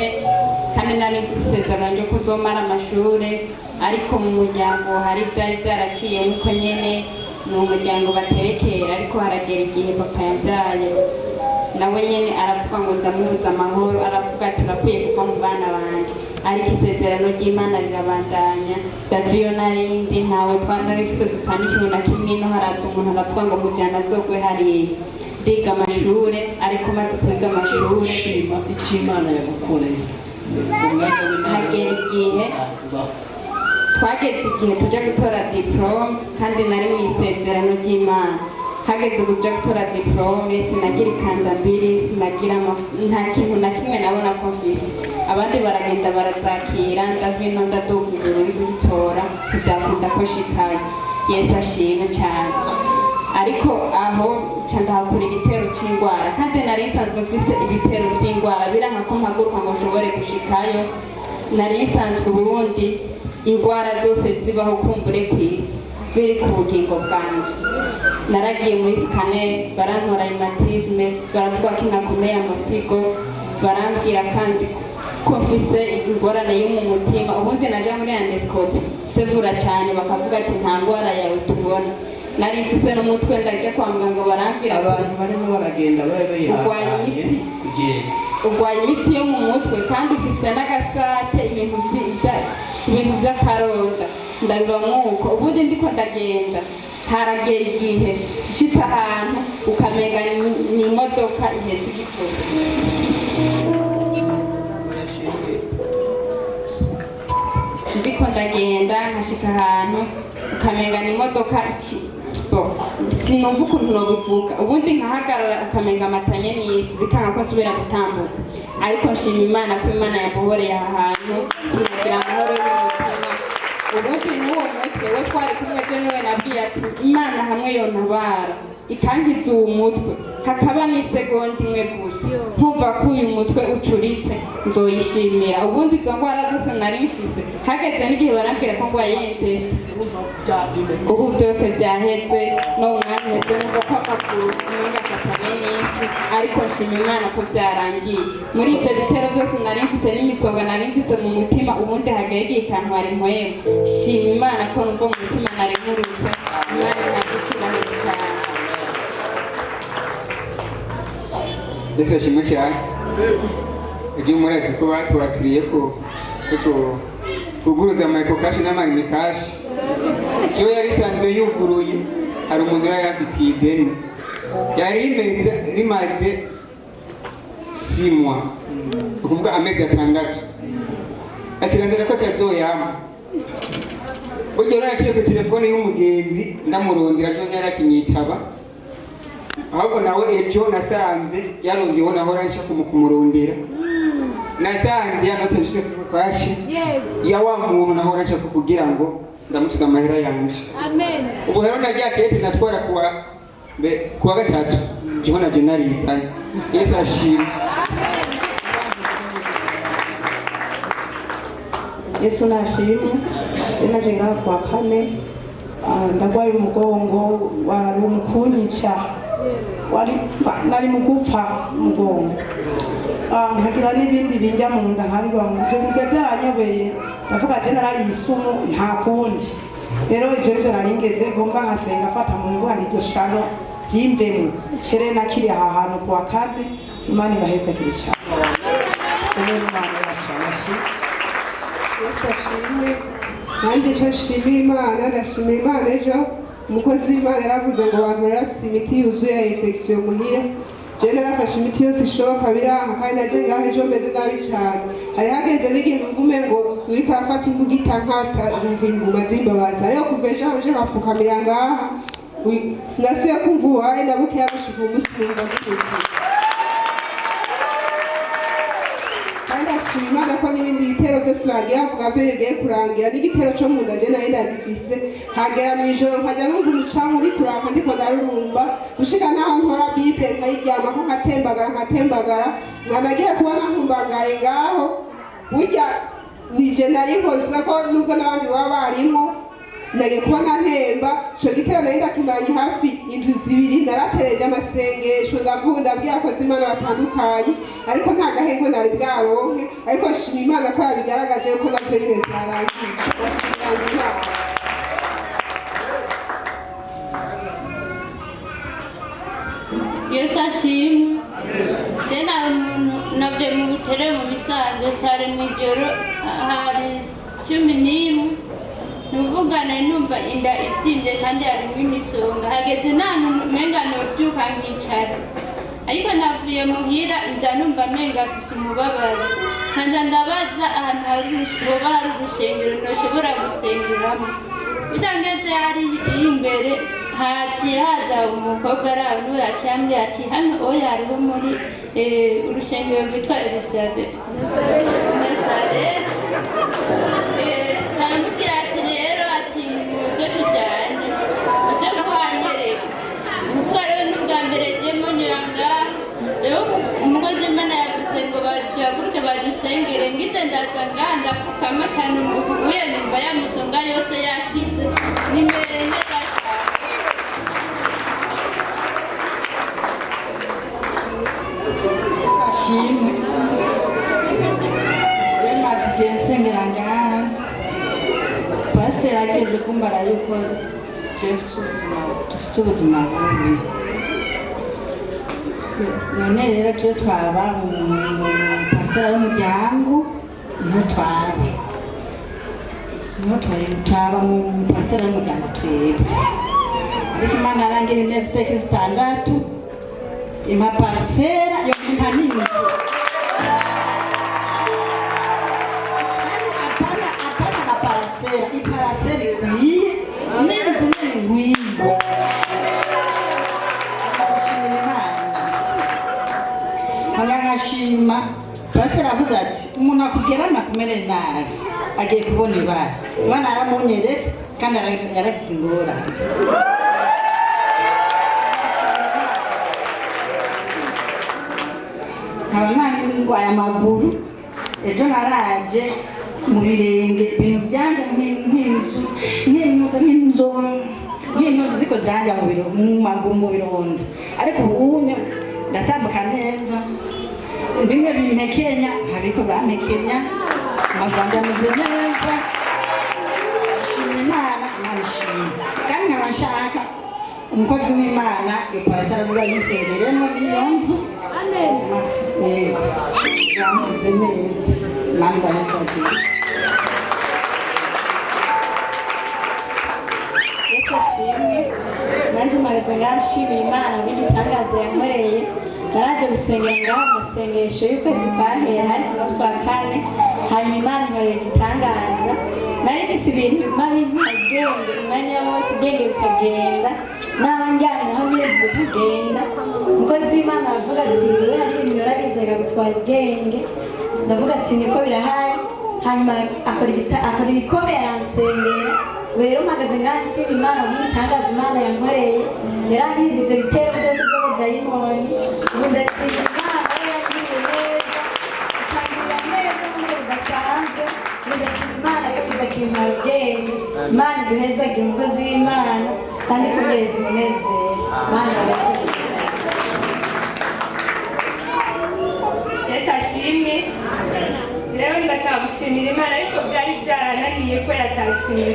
kandi nari isezerano ryo kuzomara amashuri ariko mu muryango hari byari byaraciye nk'uko nyene ni umuryango baterekera ariko haragera igihe papa yabyaye nawe nyene aravuga ngo ndamubuza amahoro aravuga ati urakwiye kuva mu bana banje ariko isezerano ry'Imana rirabandanya Daviyo narindi ntawe twandarifise dupana ikintu na kimwe no haraza umuntu aravuga ngo mujyana azogwe hariya ndiga amashure ariko maze kwiga amashure shima icy'Imana yagukoreye hagera igihe twageze igihe tujya gutora diplome kandi nari mu isezerano ry'Imana hageze kujya gutora diplome sinagira ikandambiri sinagira nta kintu na kimwe nabona ko mfise abandi baragenda barazakira ndavino ndaduka ijoro uri gutora ntibyakunda ko shikayo Yesu ashimwe cyane ariko aho ndahakura igitero cy'indwara kandi nari nsanzwe mfise ibitero by'indwara biranka ko mpaguruka ngo nshobore gushikayo nari nsanzwe ubundi indwara zose zibaho kumbure ku isi ziri ku bugingo bwanjye naragiye muri scanner barantora rheumatisme baravuga ko inakomeye amafyigo barambwira kandi ko mfise ingorane yo mu mutima ubundi naja muri endoscopy sevura cyane bakavuga ati nta ndwara yawe tubona nari mfise n'umutwe ndaje kwa muganga barambwira abantu barimo baragenda babe urwaye isi yo mu mutwe kandi ufise n'agasate ibintu by'akaronda ndabiba mwuko ubundi ndiko ndagenda haragera igihe ushitse ahantu ukamenya ni imodoka ihetse igituba ndiko ndagenda nkashika ahantu ukamenya ni imodoka sinumva ukuntu nobivuga ubundi nkahagarara ukamenya amatanye n'isi bikanga ko nsubira gutambuka ariko nshima Imana ko Imana yabohoreye aha hantu sinagira amahoro y'umutima ubundi n'uwo mutwe we twari kumwe je niwe nabwiye ati Imana hamwe yontabara ikangiza uwo mutwe hakaba n'isegonda imwe gusa nkumva ko uyu mutwe ucuritse nzoyishimira ubundi izo ndwara zose nari mfise hageze n'igihe barambwira ko ngwaye yente ubu byose byaheze no umwanya uheze nubwo ko akaguru n'agafatanye n'isi ariko nshima Imana ko byarangiye muri ibyo bitero byose nari mfise n'imisonga nari mfise mu mutima ubundi hageye igihe kantu hari mpwemu shima Imana ko numva mu mutima nari nkurutse Imana ntagikiranije cyane Yesu ashimwe cyane igihe murazi ko batwakiriye ko kuguruza microcash n'amani cash iyo yari isanzwe yuguruye hari umuntu yari afitiye ideni yari rimaze 6 mois ukuvuga amezi 6 akirandira ko atazoyama buryo yaraciye ku telefone y'umugenzi ndamurondera cyo yarakinyitaba ahubwo nawe ejo nasanze yarondewe naho rancha kumurondera nasanze yanoteshye kwashi ya wa muntu naho rancha kugira ngo ndamutuza amahera yanje amen ubu rero nagiye akete natwara kuwa gatatu jihona jenari yitanye Yesu ashimwe Yesu nashimwe naje ngaha kwa kane ndagwaye umugongo wari umukunyica nari mu gupfa mugongo nkagira n'ibindi bijya mu nda nkabibamo ibyo byaranyobeye ndavuga ati narariye isumu nta kundi rero ibyo byo naringeze ngomba nkasenga afata mu ngwa n'iryo shano yimbemo shere nakiri aha hantu kuwa kane Imana ibaheze kirisha Imana yacanashi Yesu ashimwe nanjye cyo nshimira Imana ndashimira Imana ejo umukozi w'Imana yaravuze ngo abantu bari bafite imiti yuzuye ya infection muhira je narafashe imiti yose ishoboka biraha kandi naje ngaho ejo meze nabi cyane hari hageze n'igihe mvume ngo uri karafata imbugita nkata umva inguma zimbabaza rero kuva ejo haje bafukamira ngaha sinasuye kumva uwaye ndabuke yagushika umunsi numva gutuza ndashima Imana ko n'ibindi bitero byose bagiye bavuga byo bigiye kurangira n'igitero cyo mu nda je nayo ndabifise hagera mu ijoro nkajya numva umucamu uri kuraka ndiko ndarurumba gushika naho ntora bible nkayiryama ko nkatembagara nkanagiye kubona nkumbagaye ngaho burya nije nari nkozwe ko nubwo n'abandi baba barimo nagiye kubona ntemba ico gitero nari ndakimanye hafi indwi zibiri naratereje amasengesho ndabwira ko Imana batandukanye ariko nta gahengo nari bwaronke ariko shima Imana ko yabigaragaje ko navyo nyine byarangiye bashimira Yesu ashimwe tena nabyo mu butere mu bisanzwe sare mw'ijoro hari 11 nuvugana numva inda ibyimye kandi harimo imisonga hageze nanu menga nobyuka nkicara ariko navuye muhira nza numva menga afise umubabaro kandi ndabaza ahantu hari urushengero ntoshobora gusengeramo bitangeze hari imbere haciye haza umukobwa araho yaciye ambwira ati hano oya hariho muri urushengero rwitwa Elizabeth Nazareth cyambwira ati rero ati muze tujyane muze kuhanyereka ubwo rero n'ubwa mbere jyemo nyanga rero umukozi Imana yavuze ngo bahaguruke badusengere ngize ndaza ngaha ndapfukama cyane ubuye numva ya misonga yose yakize n'imbere neza ashimwe maze igihe nsengera ngaha pasiteri ageze kumbara yuko dufite ubuzima bubi none rero tujye twaba mu pasiteri y'umuryango twaba mu pasiteri y'umuryango twebwe ariko Imana yarangira ineza iteka 6 impa parisera yo kumpa n'inzu apana na parisera iparasera ikwiye n'inzu nini nkwiye nkashima parisera avuze ati umuntu akugera amakumere nabi agiye kubona ibara Imana yaramunyeretse kandi yaragize ingorane nkaba nangwaye amaguru ejo naraje mu birenge ibintu byanje nk'inzu ziko zanja mu maguru mu bironda ariko ubunye ndatambuka neza bimwe bimpekenya ntabiko bampekenya amaguru ameze neza shima Imana nabishima kandi nkaba nshaka umukozi w'Imana iparasara tuzayisengeremo n'iyo nzu yameze neza Imana ibahe Yesu ashimwe nanjye mpagaze ngaho nshimira Imana n'igitangaza yankoreye naraje gusengera ngaho amasengesho y'ukwezi kwahera hari ku munsi wa 4 hanyuma Imana inkoreye igitangaza nari mfise ibintu bima bintera ubwenge umwanya wose ubwenge bukagenda n'abanjyana naho nyine bukagenda umukozi w'Imana aravuga ati we hari ibintu urabizega gutwara ubwenge ndavuga ati niko birahari hanyuma akora ibikomeye aransengera rero mpagaze ngaho nshima Imana n'igitangaza Imana yankoreye yarangize ivyo bitero byose by'abadayimoni ubu ndashima Imana yagiriye neza ikangirira neza n'uburyo budasanzwe ndashima Imana yo kudakimara ubwenge Imana iduhezagira umukozi w'Imana kandi kugeza umunezero Imana yabasezeje gushimira Imana ariko byari byarananiye ko yatashimye.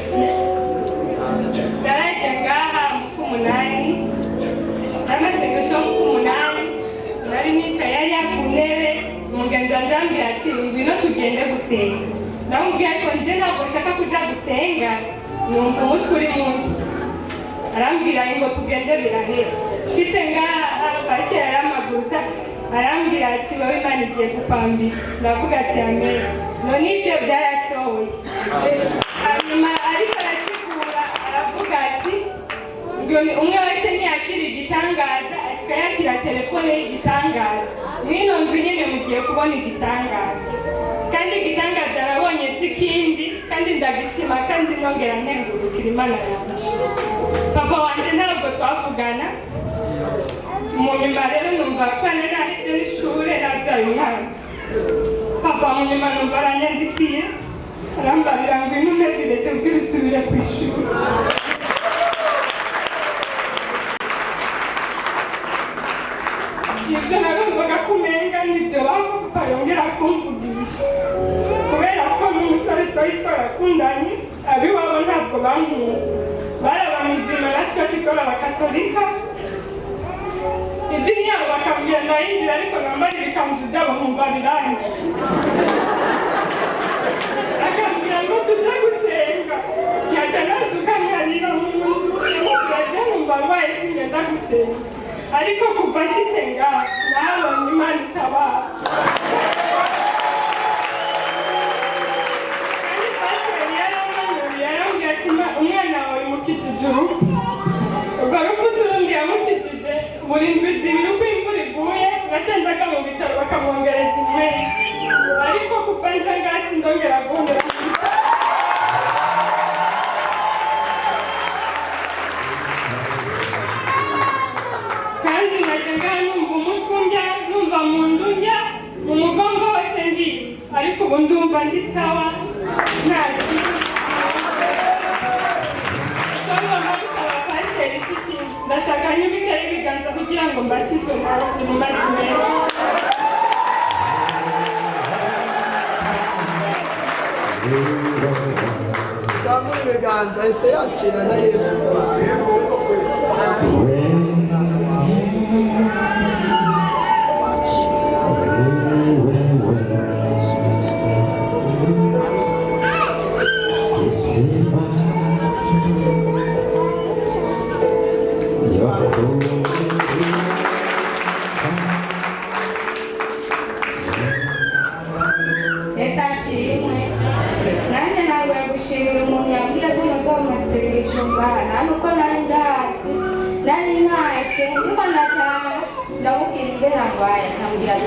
Naraje ngaha mu kumunani n'amasengesho mu kumunani nari nicaye yari ku ntebe umugenzi anjambira ati ngwino tugende gusenga. Ndamubwiye ko nje ntabwo nshaka kuja gusenga numva umutwe uri muntu. Arambwira ngo tugende birahera. Shitse ngaha pasiteri aramagurutsa arambwira ati wowe Imana igiye kukwambira. Ndavuga ati amen. None ibyo byarasohoye. Hanyuma ariko arasigura aravuga ati umwe wese ntiyakira igitangaza ashika yakira telefone y'igitangaza. Mwino nzu nyine mugiye kubona igitangaza. Kandi igitangaza arabonye si kindi kandi ndagishima kandi nongera ntengurukira Imana yanjye. Papa wanje ntabwo twavugana. Mu nyuma rero numva ko narahebye n'ishure nabyaye umwana. Papa mu nyuma numva aranyandikiye arambarira ngo intume birete ubwira usubire ku ishuri. Ibyo narumvaga kumenga nibyo bako papa yongera kumvugisha kubera ko n'umusore twari twarakundanye abiwabo ntabwo bankunda barabamizima natwe tukora abakatolika idini yabo bakambwira ndayinjira ariko nambara ibikanzu byabo nkumva birangiye akambwira ngo tujye gusenga nkaca nadukanyanira mu nzu turajya numva rwaye singenda gusenga ariko kuva nshitse ngaha nabonye Imana itabara. Kandi pasiteri yaramanyuriye arambwira ati umwana wawe mukitije urupfu. Urwo rupfu si urundi yamukitije buri ndwi zibiri uko imvura iguye ngacendaga mu bitaro bakamwongereza impeshyi. Ariko kuva nza ngaha sindongera guhumeka. Ariko ubu ndumva ndi sawa nta kintu. Ndumva gusaba pasiteri ifite ndashaka nyubikere ibiganza kugira ngo mbatizwe mu mazi menshi. Zamura ibiganza ese yakira na Yesu Kristo.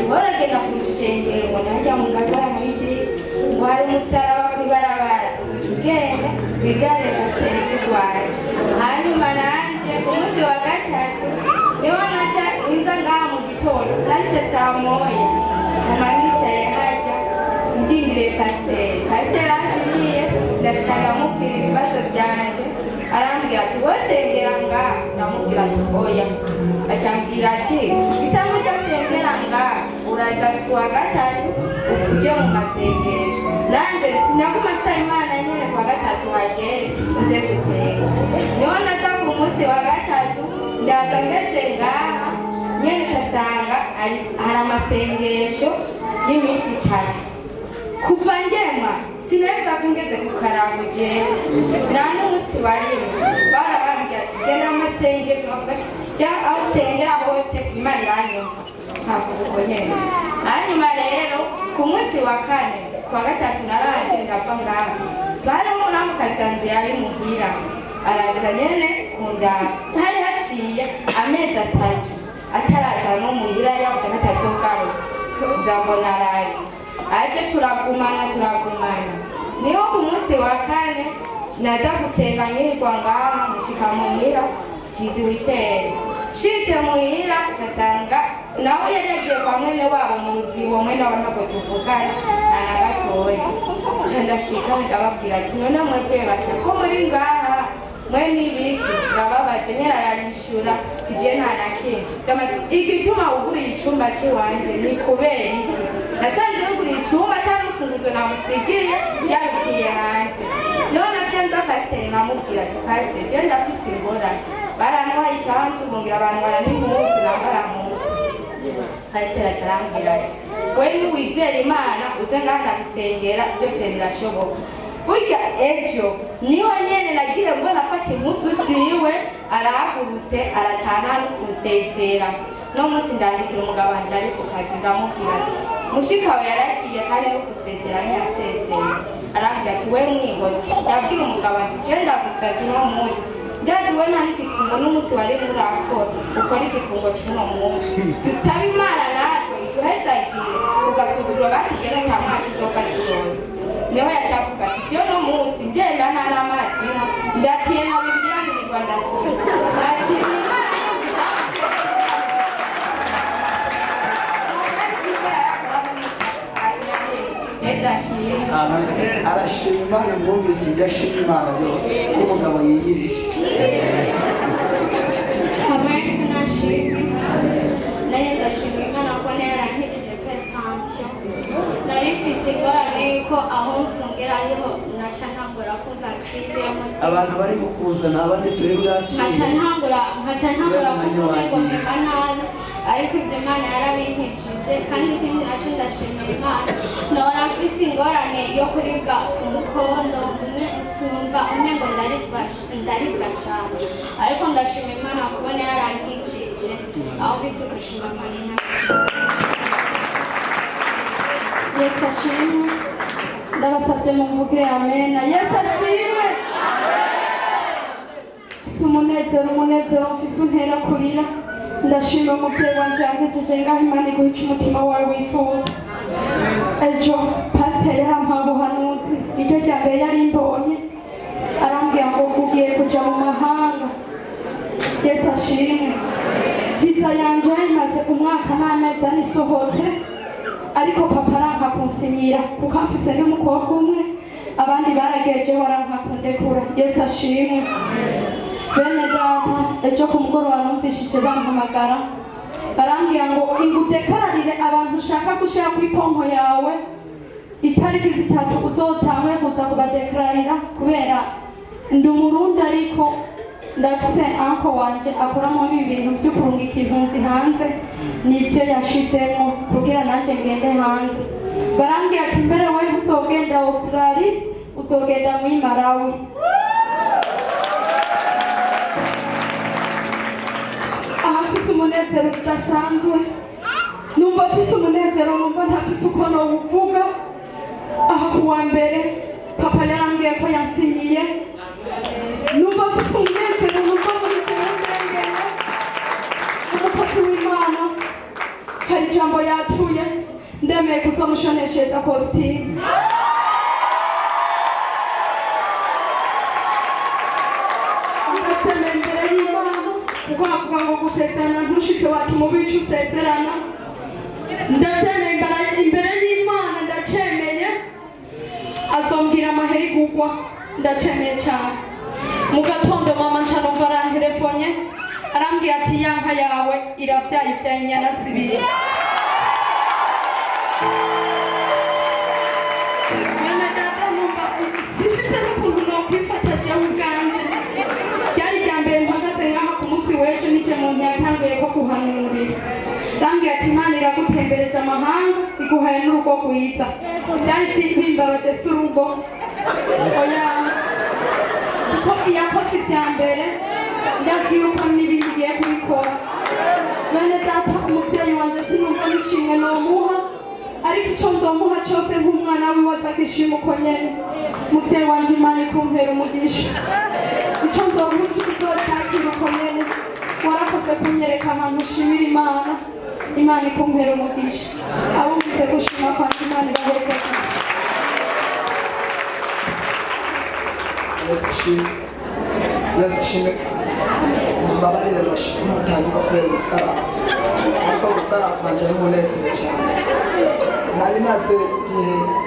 Waragenda ku rushengero ngo najya mu Ngagara muri wari umusaraba kw'ibarabara ugenda bigane gatera kigwaye. Hanyuma nanje ku munsi wa gatatu niho naca inza ngaha mu gitondo nanje saa moya mama nicaye harya ndindire pasiteri ashimiye ndashika ndamubwira ibibazo byanje arambwira ati wosengera ngaha ndamubwira ati oya acambwira ati bisa nk'udasengera ngaha uraza kuwa gatatu uje mu masengesho nanje sinaguma saa Imana nyene kuwa gatatu wagere nze gusenga. Niho naza ku munsi wa gatatu ndaza ngeze ngaha nyene casanga hari amasengesho y'iminsi 3 kuva ndema sinari ngeze ku karango jewe nta n'umunsi barimo barabambye ati genda amasengesho bavuga jya aho usengera hose Imana iranyumva nkavuga uko nyene. Hanyuma rero ku munsi wa kane kuwa gatatu naraje ndapfa ngaha twarimo namukazi wanje yari muhira araza nyene kundaba hari haciye amezi 3 ataraza no muhira yavuze ko atazogaruka nzabona araje aje turagumana niho ku munsi wa kane naza gusenga nyirirwa ngaha mushika muhira 18 shite muhira casanga nawe yari yagiye kwa mwene wabo mu ruzibo mwene wabo ntabwo tuvugana anagatoya ndashika ndababwira ati none mwebwe basha ko muri ngaha mwene ibiki bababaze nyararanyishura tije nta nakimwe igituma uguriye icyumba cy'iwanje ni kubera iki nasanze uguriye icyumba atari rufunguzo namusigiye yarukiye hanze none naciye nza pasiteri nkamubwira ati pasiteri jewe ndafise ingorane barantwaye ikanzu bongera bantwara n'impuzu nawe baramuzi pasiteri aca arambwira ati wewe niwizera Imana uze ngaha ndagusengera byose birashoboka burya ejo niho nyene nagiye ngo nafata impuzu ziwe arahagurutse arataha no kunsezera no munsi ndandikira umugabo wanje ari ku kazi ndamubwira ati mushikawe yaragiye kandi no kusezera ntiyasezeye arambwira ati we mwigozi yabwira umugabo wanje je ndagusavye uno munsi ndazi we nta n'igifungo n'umunsi wari murakora ukora igifungo c'uno munsi dusaba Imana natwe iduhezagiye ugasuzugura batugere nta mwaka uzofata yose niho yacavuga ati jewe no munsi ngenda nta n'amazi ndatiye na Bibiliya mirirwa ndasoma ashimye arashima Imana mwumvise ibyo ashima Imana byose ko umugabo yiyirije Abenshi nashimye nayo ndashima Imana ko yarankijije hypertension nari mfise ingorane yuko aho mfungera ariho naca ntangura kumva crise y'umutima abantu bari kukuzana abandi turi bwakire nkaca ntangura kumva ngo mpema nabi ariko ibyo Imana yarabinkijije kandi ikindi nacyo ndashimira Imana nora mfise ingorane yo kuribwa umukondo kumva umengo ndaribwa cyane ariko ndashima Imana kubona yarankijije aho bise gushima Imana Yesu ashimwe ndabasabye muvugire amen Yesu ashimwe mfise umunezero mfise untera kurira ndashima umuvyeyi wanje yangejeje ngaho Imana iguhica umutima wawe wifuza ejo pasiteri yampaye ubuhanuzi iryo rya mbere yari imbonye arambwira ngo ugiye kuja mu mahanga Yesu ashimwe viza yanje imaze umwaka n'amezi ane isohotse ariko papa aranka kunsinyira kuko mfise n'umukobwa umwe abandi barageje baranka kundekura Yesu ashimwe bene data ejo ku mugoroba numvishije bampamagara barambwira ngo ingudekararire abantu ushaka gushira kuri pompo yawe itariki 3 uzotangwe kuza kubadekararira kubera ndi umurundi ariko ndafise anko wanje akoramo ibintu vyo kurungika impunzi hanze nibyo yashizemo kugira nanje ngende hanze barambwira ati mbere wewe uzogenda Australia uzogenda muri Malawi afise umunezero udasanzwe numva afise umunezero numva ntafise uko nobuvuga aha kuwa mbere papa yarambwiye ko yansinyiye numva afise umunezero numva muri kirengera umukozi w'Imana hari ijambo yatuye ndemeye kuzomushoneshereza kositimu ndasemera imbere y'Imana kuko havuga ngo gusezerana ntushitse watuma ubica usezerana ndasemera imbere y'Imana ndacemeye azombwira amahera igugwa ndacemeye cyane mu gatondo mama ncanumva arantelefone arambwira ati yanka yawe iravyaye ivyaye inyana zibiri mwana data numva sifise n'ukuntu nokwifata jewe ubwanje ryari rya mbere mpagaze ngaha ku munsi w'ejo nije mu ntanguye ko kuhanurira arambwira ati Imana iragutembereje amahanga iguhaye n'urugo rwiza byari bimbabaje si urugo oya kuko yakoze ibya mbere ndazi yuko n'ibindi bigiye kubikora bene data umuvyeyi wanje sinumva nishimwe nomuha ariko icyo nzomuha cyose nk'umwana wiwe azagishima uko nyene muvyeyi wanje Imana ikumpera umugisha icyo nzomuha uzocakira uko nyene warakoze kunyereka ahantu ushimira Imana ikumpera umugisha abumvise gushima kwanje Imana ibaheze Yesu ashimwe mbabarire mutangira kubera gusara ariko gusara kwanje ari umunezero cyane nari maze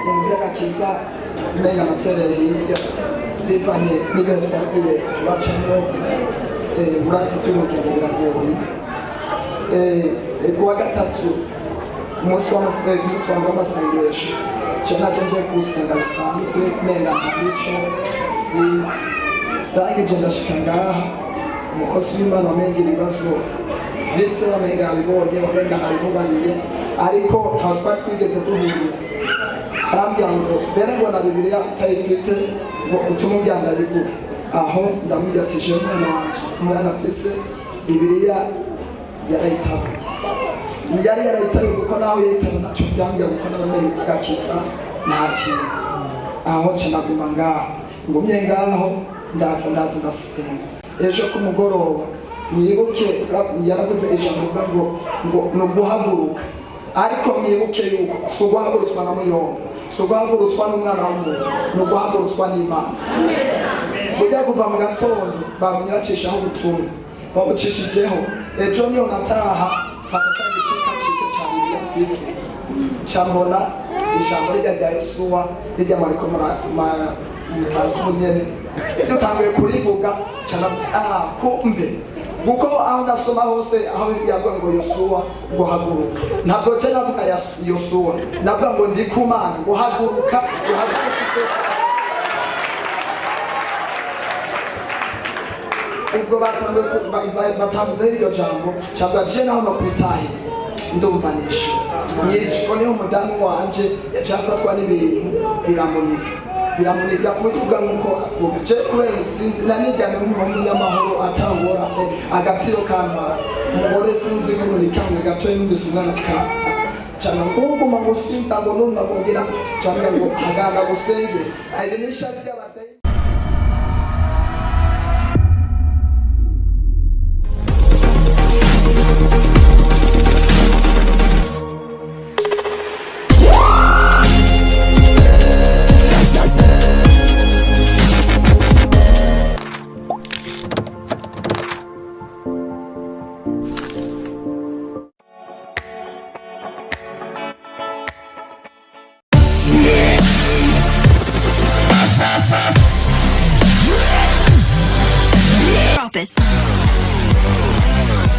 imbyagakiza menya amaterere hirya bivanye n'ibintu twagiye turacamo murazi turugendo biragoye kuwa gatatu umunsi w'amasengesho cyane nje gusenga bisanzwe nenga ntabico sinzi ndangije ndashika ngaha umukozi w'Imana wamenga ibibazo vyese wamenga abibonye wamenga abibubaniye ariko ntawe twari twigeze duhurira arambwira ngo mbere ngo na Bibiliya utayifite ngo utume ugenda biguhe aho ndamubwira ati je umwana afise Bibiliya yarayitaye kuko nawe yayitaye ntacyo byambwira kuko nabamenye igakiza nta kintu aho ncanaguma ngaho ngumye ngaho ndaza ndasenga ejo ku mugoroba mwibuke yaravuze ijambo ngo no guhaguruka ariko mwibuke yuko si uguhagurutswa na muyombo si uguhagurutswa n'umwana w'umuntu ni uguhagurutswa n'Imana burya kuva mu gatondo bagumye bacishaho ubutumwa babucishijeho ejo niyo nataha fata cya gicika cya Bibiliya mfise cyambona ijambo rya Yesuwa rijya mariko mutazi umunyene dutanguye kurivuga cyane kumbe kuko aho nasoma hose aho yavuga ngo Yosuwa ngo haguruka ntabwo cyo navuga Yosuwa navuga ngo ndi kumana ngo haguruka ubwo batanze iryo jambo cyangwa je naho no kwitahe ndumva nisho nyiciko niho umudamu wanje yacafatwa n'ibintu biramuniga kubivuga nkuko avuga je kubera sinzi nanijyane nk'umunyamahoro atangora agatsiro kantwara umugore sinzi nk'unikamwe gatoye n'ubise umwana cyane nguguma gusinza ngo numva kugira cyane ngo haganga gusenge ari n'ishari ry'abadayi Drop it.